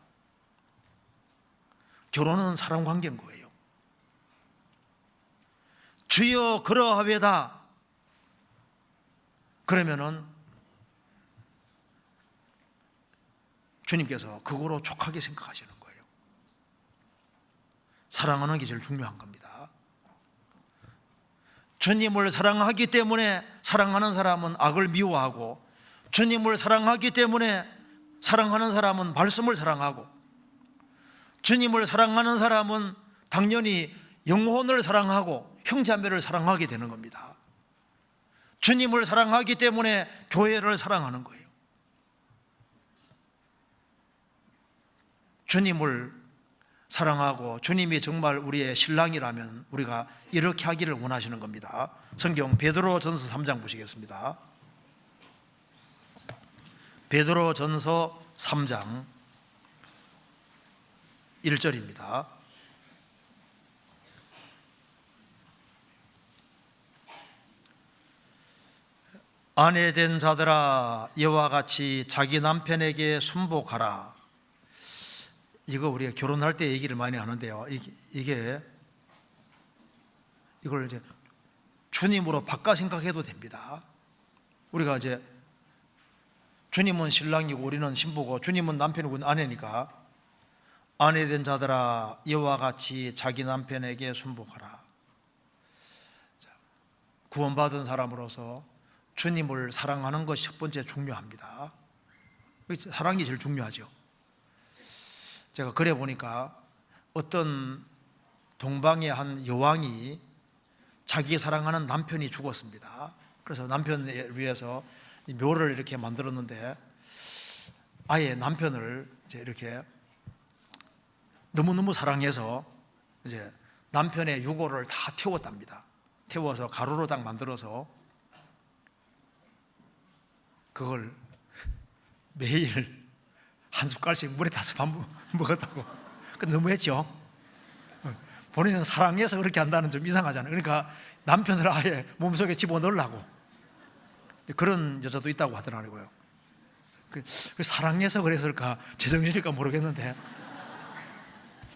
결혼은 사랑 관계인 거예요. 주여 그러하외다 그러면은 주님께서 그거로 촉하게 생각하시는 거예요. 사랑하는 게 제일 중요한 겁니다. 주님을 사랑하기 때문에 사랑하는 사람은 악을 미워하고, 주님을 사랑하기 때문에 사랑하는 사람은 말씀을 사랑하고, 주님을 사랑하는 사람은 당연히 영혼을 사랑하고 형제자매를 사랑하게 되는 겁니다. 주님을 사랑하기 때문에 교회를 사랑하는 거예요. 주님을 사랑하고 주님이 정말 우리의 신랑이라면 우리가 이렇게 하기를 원하시는 겁니다. 성경 베드로전서 3장 보시겠습니다. 베드로전서 3장 1절입니다. 아내된 자들아 이와 같이 자기 남편에게 순복하라. 이거 우리가 결혼할 때 얘기를 많이 하는데요. 이걸 이제 주님으로 바꿔 생각해도 됩니다. 우리가 이제 주님은 신랑이고 우리는 신부고 주님은 남편이고 아내니까, 아내된 자들아 이와 같이 자기 남편에게 순복하라. 구원받은 사람으로서 주님을 사랑하는 것이 첫 번째 중요합니다. 사랑이 제일 중요하죠. 제가 그래 보니까 어떤 동방의 한 여왕이 자기 사랑하는 남편이 죽었습니다. 그래서 남편을 위해서 묘를 이렇게 만들었는데 아예 남편을 이제 이렇게 너무너무 사랑해서 이제 남편의 유골을 다 태웠답니다. 태워서 가루로 딱 만들어서 그걸 매일 한 숟갈씩 물에 타서 밥 먹었다고. 너무했죠. 본인은 사랑해서 그렇게 한다는 좀 이상하잖아요. 그러니까 남편을 아예 몸속에 집어넣으려고. 그런 여자도 있다고 하더라고요. 사랑해서 그랬을까 제정신일까 모르겠는데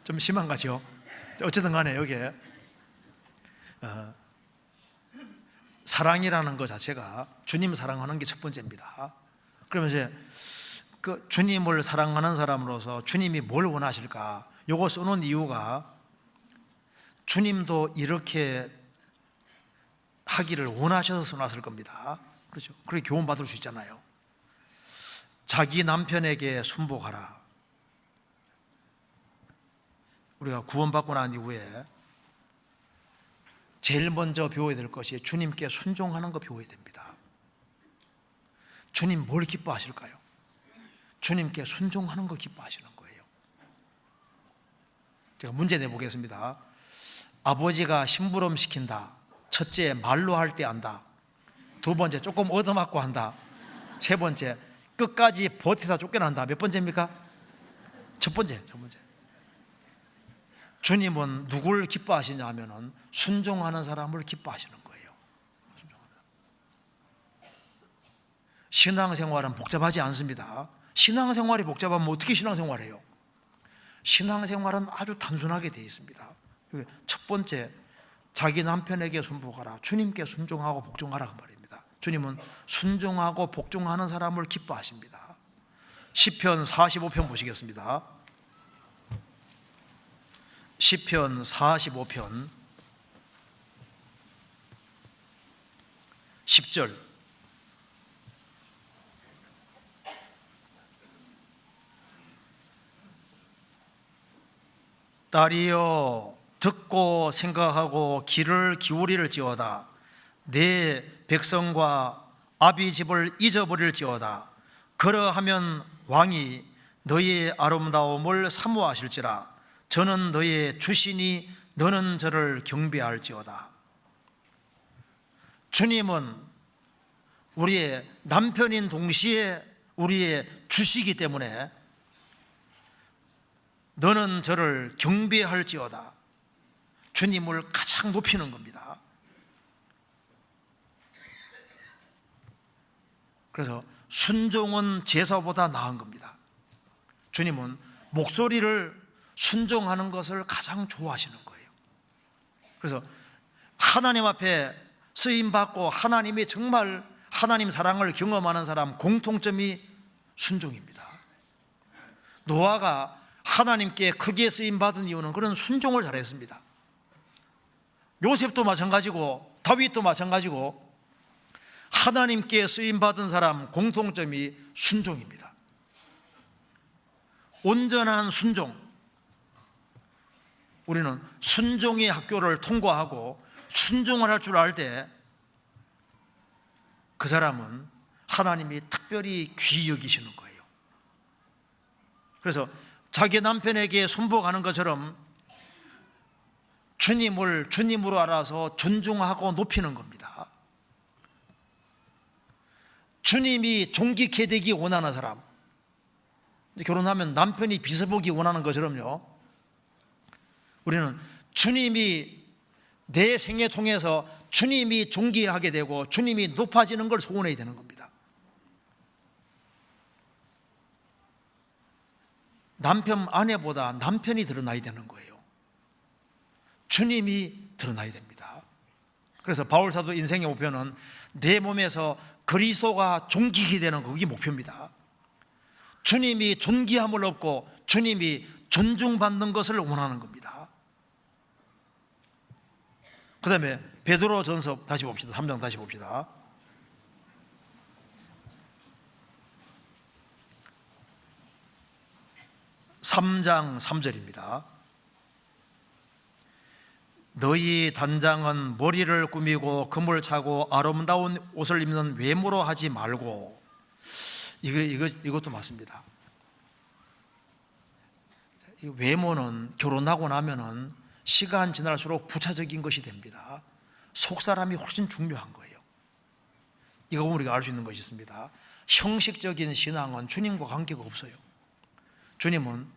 좀 심한 거죠. 어쨌든 간에 여기에 사랑이라는 것 자체가 주님 사랑하는 게 첫 번째입니다. 그러면 이제 그 주님을 사랑하는 사람으로서 주님이 뭘 원하실까? 요거 써놓은 이유가 주님도 이렇게 하기를 원하셔서 써놨을 겁니다. 그렇죠? 그렇게 교훈 받을 수 있잖아요. 자기 남편에게 순복하라. 우리가 구원받고 난 이후에 제일 먼저 배워야 될 것이 주님께 순종하는 거 배워야 됩니다. 주님 뭘 기뻐하실까요? 주님께 순종하는 거 기뻐하시는 거예요. 제가 문제 내보겠습니다. 아버지가 심부름 시킨다. 첫째, 말로 할 때 한다. 두 번째, 조금 얻어맞고 한다. 세 번째, 끝까지 버티다 쫓겨난다. 몇 번째입니까? 첫 번째. 주님은 누굴 기뻐하시냐 하면은 순종하는 사람을 기뻐하시는 거예요. 신앙생활은 복잡하지 않습니다. 신앙생활이 복잡하면 어떻게 신앙생활해요? 신앙생활은 아주 단순하게 되어 있습니다. 첫 번째, 자기 남편에게 순복하라. 주님께 순종하고 복종하라 그 말입니다. 주님은 순종하고 복종하는 사람을 기뻐하십니다. 시편 45편 보시겠습니다. 시편 45편 10절. 딸이여 듣고 생각하고 귀를 기울일지어다. 내 백성과 아비집을 잊어버릴지어다. 그러하면 왕이 너희의 아름다움을 사모하실지라. 저는 너의 주시니 너는 저를 경배할지어다. 주님은 우리의 남편인 동시에 우리의 주시기 때문에 너는 저를 경배할지어다. 주님을 가장 높이는 겁니다. 그래서 순종은 제사보다 나은 겁니다. 주님은 목소리를 순종하는 것을 가장 좋아하시는 거예요. 그래서 하나님 앞에 쓰임받고 하나님이 정말 하나님 사랑을 경험하는 사람 공통점이 순종입니다. 노아가 하나님께 크게 쓰임받은 이유는 그런 순종을 잘했습니다. 요셉도 마찬가지고 다윗도 마찬가지고 하나님께 쓰임받은 사람 공통점이 순종입니다. 온전한 순종. 우리는 순종의 학교를 통과하고 순종을 할 줄 알 때 그 사람은 하나님이 특별히 귀히 여기시는 거예요. 그래서 자기 남편에게 순복하는 것처럼 주님을 주님으로 알아서 존중하고 높이는 겁니다. 주님이 존귀케 되기 원하는 사람, 결혼하면 남편이 비서보기 원하는 것처럼요, 우리는 주님이 내 생애 통해서 주님이 존귀하게 되고 주님이 높아지는 걸 소원해야 되는 겁니다. 남편, 아내보다 남편이 드러나야 되는 거예요. 주님이 드러나야 됩니다. 그래서 바울사도 인생의 목표는 내 몸에서 그리스도가 존귀하게 되는 그게 목표입니다. 주님이 존귀함을 얻고 주님이 존중받는 것을 원하는 겁니다. 그 다음에 베드로전서 다시 봅시다. 3장 다시 봅시다. (3장 3절입니다) 너희 단장은 머리를 꾸미고 금을 차고 아름다운 옷을 입는 외모로 하지 말고. 이것도 맞습니다. 외모는 결혼하고 나면은 시간 지날수록 부차적인 것이 됩니다. 속사람이 훨씬 중요한 거예요. 이거 보면 우리가 알 수 있는 것이 있습니다. 형식적인 신앙은 주님과 관계가 없어요. 주님은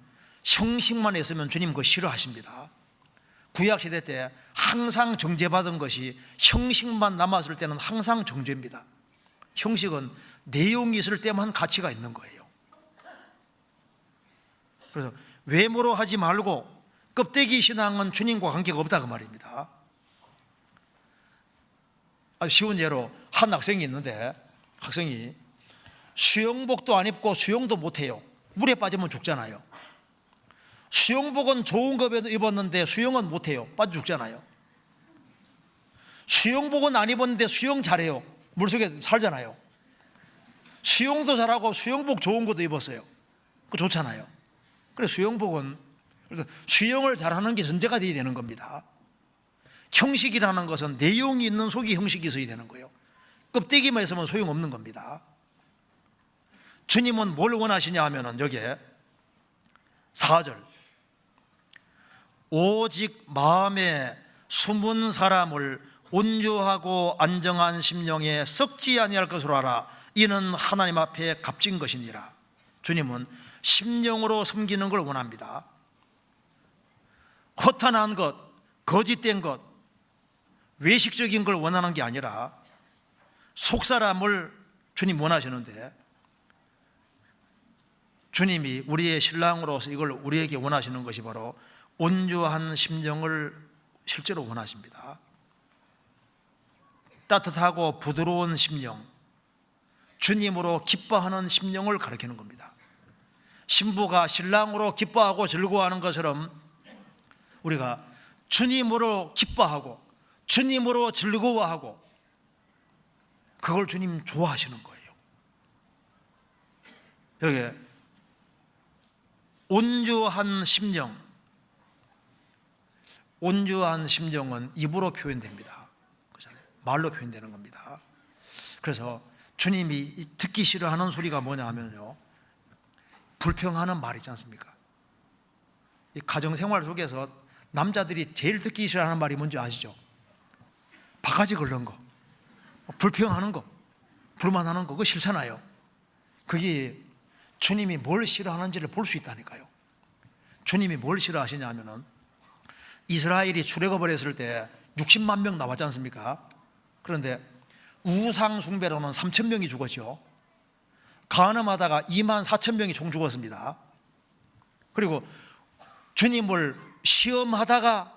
형식만 있으면 주님 그거 싫어하십니다. 구약시대 때 항상 정죄받은 것이 형식만 남았을 때는 항상 정죄입니다. 형식은 내용이 있을 때만 가치가 있는 거예요. 그래서 외모로 하지 말고, 껍데기 신앙은 주님과 관계가 없다 그 말입니다. 아주 쉬운 예로 한 학생이 있는데, 학생이 수영복도 안 입고 수영도 못해요. 물에 빠지면 죽잖아요. 수영복은 좋은 거 입었는데 수영은 못해요. 빠져 죽잖아요. 수영복은 안 입었는데 수영 잘해요. 물속에 살잖아요. 수영도 잘하고 수영복 좋은 것도 입었어요. 그거 좋잖아요. 그래서 수영복은, 그래서 수영을 잘하는 게 전제가 되어야 되는 겁니다. 형식이라는 것은 내용이 있는 속에 형식이 있어야 되는 거예요. 껍데기만 있으면 소용없는 겁니다. 주님은 뭘 원하시냐 하면은 여기에 4절, 오직 마음에 숨은 사람을 온유하고 안정한 심령에 썩지 아니할 것으로 알아. 이는 하나님 앞에 값진 것이니라. 주님은 심령으로 섬기는 걸 원합니다. 허탄한 것, 거짓된 것, 외식적인 걸 원하는 게 아니라 속사람을 주님 원하시는데, 주님이 우리의 신랑으로서 이걸 우리에게 원하시는 것이 바로 온유한 심령을 실제로 원하십니다. 따뜻하고 부드러운 심령, 주님으로 기뻐하는 심령을 가리키는 겁니다. 신부가 신랑으로 기뻐하고 즐거워하는 것처럼 우리가 주님으로 기뻐하고 주님으로 즐거워하고, 그걸 주님 좋아하시는 거예요. 여기 온유한 심령, 온유한 심령은 입으로 표현됩니다. 말로 표현되는 겁니다. 그래서 주님이 듣기 싫어하는 소리가 뭐냐 하면요, 불평하는 말 있지 않습니까? 이 가정생활 속에서 남자들이 제일 듣기 싫어하는 말이 뭔지 아시죠? 바가지 긁는 거, 불평하는 거, 불만하는 거, 그거 싫잖아요. 그게 주님이 뭘 싫어하는지를 볼 수 있다니까요. 주님이 뭘 싫어하시냐 하면은, 이스라엘이 출애굽을 했을 때 60만 명 나왔지 않습니까? 그런데 우상 숭배로는 3천 명이 죽었죠. 간음하다가 2만 4천 명이 총 죽었습니다. 그리고 주님을 시험하다가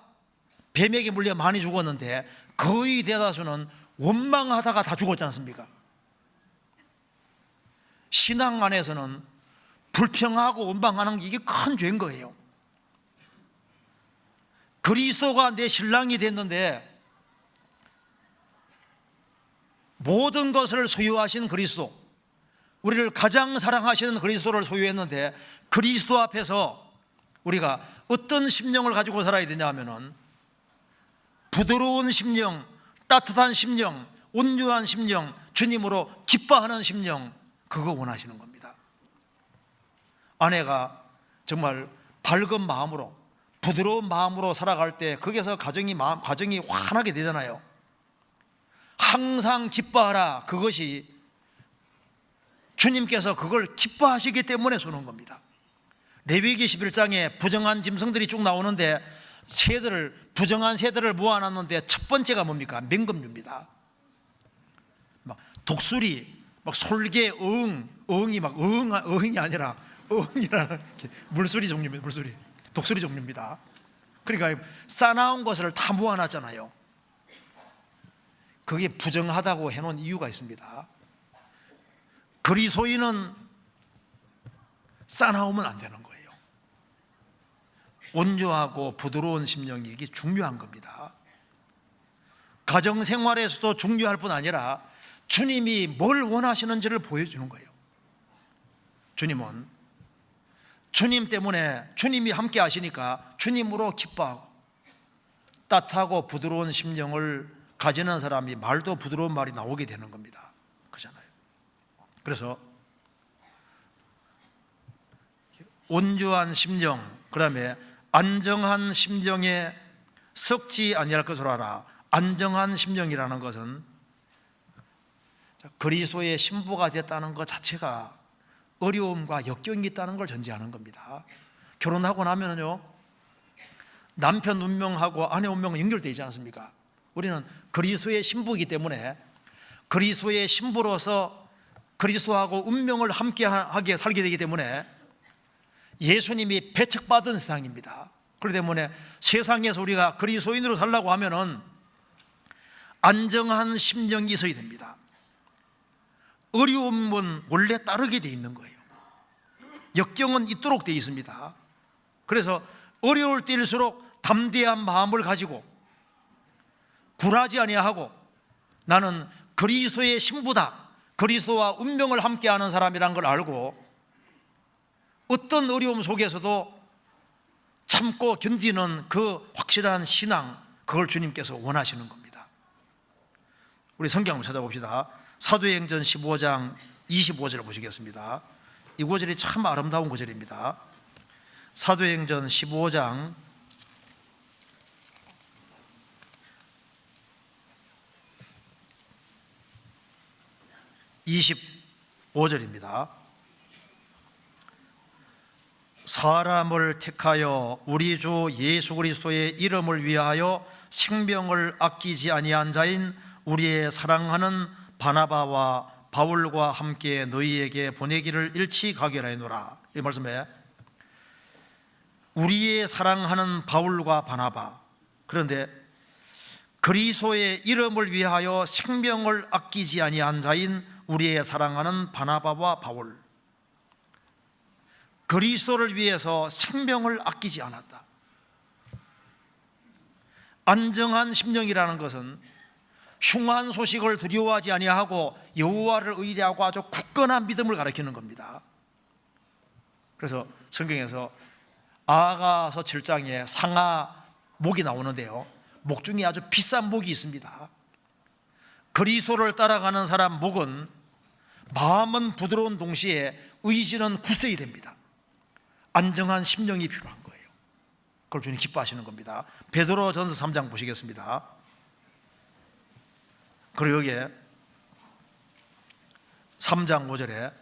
뱀에게 물려 많이 죽었는데 거의 대다수는 원망하다가 다 죽었지 않습니까? 신앙 안에서는 불평하고 원망하는 게 이게 큰 죄인 거예요. 그리스도가 내 신랑이 됐는데, 모든 것을 소유하신 그리스도, 우리를 가장 사랑하시는 그리스도를 소유했는데, 그리스도 앞에서 우리가 어떤 심령을 가지고 살아야 되냐 하면은 부드러운 심령, 따뜻한 심령, 온유한 심령, 주님으로 기뻐하는 심령, 그거 원하시는 겁니다. 아내가 정말 밝은 마음으로, 부드러운 마음으로 살아갈 때 거기서 가정이 환하게 되잖아요. 항상 기뻐하라, 그것이 주님께서 그걸 기뻐하시기 때문에 쏘는 겁니다. 레위기 11장에 부정한 짐승들이 쭉 나오는데, 부정한 새들을 모아놨는데 첫 번째가 뭡니까? 맹금류입니다. 막 독수리, 막 솔개, 어흥이 막 어흥이 아니라 어흥이라는 물소리 종류입니다. 물소리, 독수리 종류입니다. 그러니까 싸나운 것을 다 모아놨잖아요. 그게 부정하다고 해놓은 이유가 있습니다. 그리스도인은 싸나우면 안 되는 거예요. 온유하고 부드러운 심령이 이게 중요한 겁니다. 가정생활에서도 중요할 뿐 아니라 주님이 뭘 원하시는지를 보여주는 거예요. 주님은 주님 때문에, 주님이 함께 하시니까 주님으로 기뻐하고 따뜻하고 부드러운 심령을 가지는 사람이 말도 부드러운 말이 나오게 되는 겁니다. 그렇잖아요. 그래서 온유한 심령, 그다음에 안정한 심령에 썩지 아니할 것으로 알아. 안정한 심령이라는 것은 그리스도의 신부가 됐다는 것 자체가 어려움과 역경이 있다는 걸 전제하는 겁니다. 결혼하고 나면요, 남편 운명하고 아내 운명은 연결되어 있지 않습니까? 우리는 그리스도의 신부이기 때문에 그리스도의 신부로서 그리스도하고 운명을 함께하게 살게 되기 때문에 예수님이 배척받은 세상입니다. 그렇기 때문에 세상에서 우리가 그리스도인으로 살려고 하면은 안정한 심령이 있어야 됩니다. 어려움은 원래 따르게 돼 있는 거예요. 역경은 있도록 돼 있습니다. 그래서 어려울 때일수록 담대한 마음을 가지고 굴하지 아니하고 나는 그리스도의 신부다, 그리스도와 운명을 함께하는 사람이란 걸 알고 어떤 어려움 속에서도 참고 견디는 그 확실한 신앙, 그걸 주님께서 원하시는 겁니다. 우리 성경을 찾아봅시다. 사도행전 15장 25절 보시겠습니다. 이 구절이 참 아름다운 구절입니다. 사도행전 15장 25절입니다. 사람을 택하여 우리 주 예수 그리스도의 이름을 위하여 생명을 아끼지 아니한 자인 우리의 사랑하는 바나바와 바울과 함께 너희에게 보내기를 일치 가결하노라. 이 말씀에 우리의 사랑하는 바울과 바나바, 그런데 그리스도의 이름을 위하여 생명을 아끼지 아니한 자인 우리의 사랑하는 바나바와 바울, 그리스도를 위해서 생명을 아끼지 않았다. 안정한 심령이라는 것은 흉한 소식을 두려워하지 아니하고 여호와를 의뢰하고 아주 굳건한 믿음을 가리키는 겁니다. 그래서 성경에서 아가서 7장에 상아 목이 나오는데요, 목 중에 아주 비싼 목이 있습니다. 그리스도를 따라가는 사람 목은 마음은 부드러운 동시에 의지는 굳세야 됩니다. 안정한 심령이 필요한 거예요. 그걸 주님 기뻐하시는 겁니다. 베드로전서 3장 보시겠습니다. 그리고 여기에 3장 5절에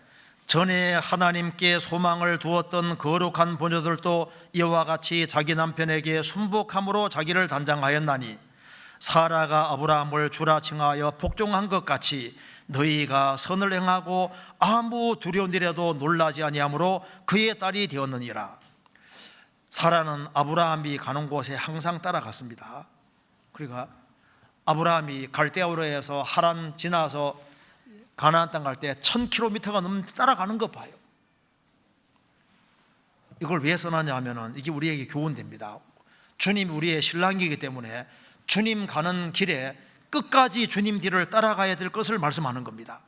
전에 하나님께 소망을 두었던 거룩한 부녀들도 이와 같이 자기 남편에게 순복함으로 자기를 단장하였나니 사라가 아브라함을 주라 칭하여 복종한 것 같이 너희가 선을 행하고 아무 두려운 일에도 놀라지 아니하므로 그의 딸이 되었느니라. 사라는 아브라함이 가는 곳에 항상 따라갔습니다. 그러니까 아브라함이 갈대아우르에서 하란 지나서 가나안 땅 갈 때 1000km가 넘는 따라가는 거 봐요. 이걸 왜 써놨냐 하면은 이게 우리에게 교훈됩니다. 주님 우리의 신랑이기 때문에 주님 가는 길에 끝까지 주님 뒤를 따라가야 될 것을 말씀하는 겁니다.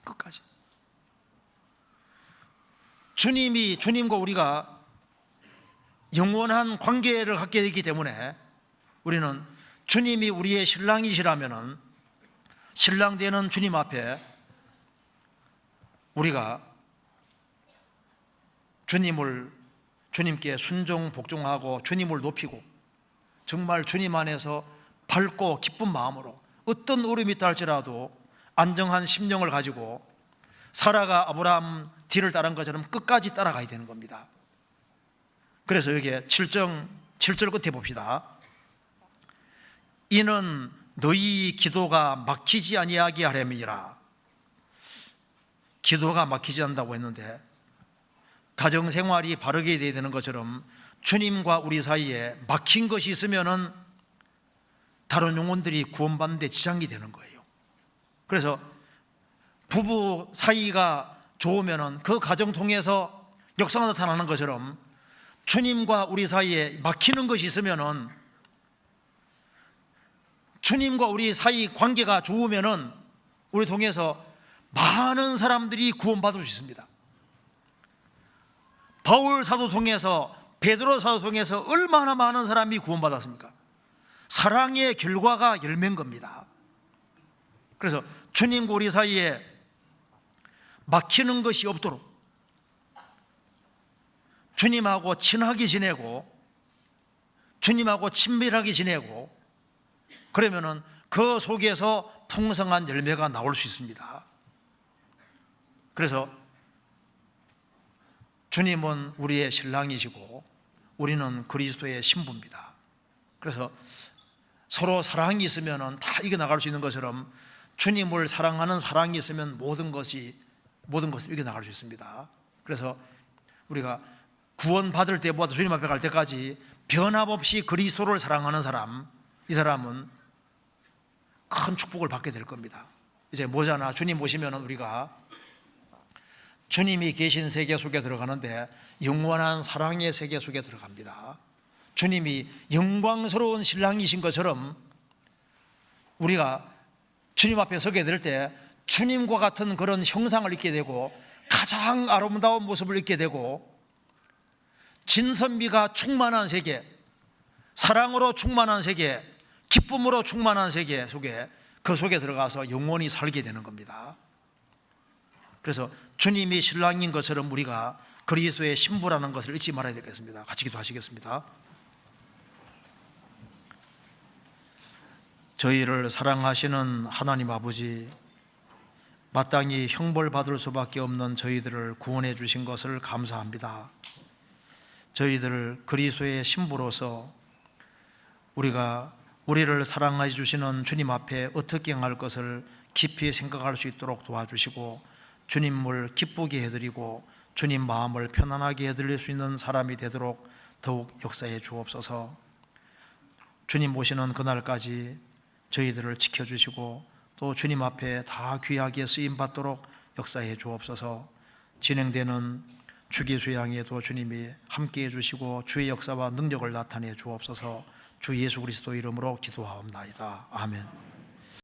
끝까지. 주님과 우리가 영원한 관계를 갖게 되기 때문에 우리는 주님이 우리의 신랑이시라면은 신랑 되는 주님 앞에 우리가 주님께 순종 복종하고 주님을 높이고 정말 주님 안에서 밝고 기쁜 마음으로 어떤 어려움이 있다 할지라도 안정한 심령을 가지고 사라가 아브라함 뒤를 따른 것처럼 끝까지 따라가야 되는 겁니다. 그래서 여기에 7절 끝에 봅시다. 이는 너희 기도가 막히지 아니하게 하려니라. 기도가 막히지 않는다고 했는데 가정생활이 바르게 돼야 되는 것처럼 주님과 우리 사이에 막힌 것이 있으면은 다른 영혼들이 구원받는 데 지장이 되는 거예요. 그래서 부부 사이가 좋으면은 그 가정 통해서 역사가 나타나는 것처럼 주님과 우리 사이에 막히는 것이 있으면은 주님과 우리 사이 관계가 좋으면은 우리 통해서 많은 사람들이 구원받을 수 있습니다. 바울 사도 통해서 베드로 사도 통해서 얼마나 많은 사람이 구원받았습니까? 사랑의 결과가 열매인 겁니다. 그래서 주님과 우리 사이에 막히는 것이 없도록 주님하고 친하게 지내고 주님하고 친밀하게 지내고 그러면은 그 속에서 풍성한 열매가 나올 수 있습니다. 그래서 주님은 우리의 신랑이시고 우리는 그리스도의 신부입니다. 그래서 서로 사랑이 있으면 다 이겨나갈 수 있는 것처럼 주님을 사랑하는 사랑이 있으면 모든 것을 이겨나갈 수 있습니다. 그래서 우리가 구원받을 때보다 주님 앞에 갈 때까지 변함없이 그리스도를 사랑하는 사람, 이 사람은 큰 축복을 받게 될 겁니다. 이제 뭐잖아, 주님 오시면 우리가 주님이 계신 세계 속에 들어가는데 영원한 사랑의 세계 속에 들어갑니다. 주님이 영광스러운 신랑이신 것처럼 우리가 주님 앞에 서게 될 때 주님과 같은 그런 형상을 입게 되고 가장 아름다운 모습을 입게 되고 진선미가 충만한 세계, 사랑으로 충만한 세계, 기쁨으로 충만한 세계 속에 그 속에 들어가서 영원히 살게 되는 겁니다. 그래서 주님이 신랑인 것처럼 우리가 그리스도의 신부라는 것을 잊지 말아야 되겠습니다. 같이 기도하시겠습니다. 저희를 사랑하시는 하나님 아버지, 마땅히 형벌받을 수밖에 없는 저희들을 구원해 주신 것을 감사합니다. 저희들을 그리스도의 신부로서 우리를 사랑해 주시는 주님 앞에 어떻게 행할 것을 깊이 생각할 수 있도록 도와주시고 주님을 기쁘게 해드리고 주님 마음을 편안하게 해드릴 수 있는 사람이 되도록 더욱 역사해 주옵소서. 주님 오시는 그날까지 저희들을 지켜주시고 또 주님 앞에 다 귀하게 쓰임받도록 역사해 주옵소서. 진행되는 주기수양에도 주님이 함께해 주시고 주의 역사와 능력을 나타내 주옵소서. 주 예수 그리스도 이름으로 기도하옵나이다. 아멘.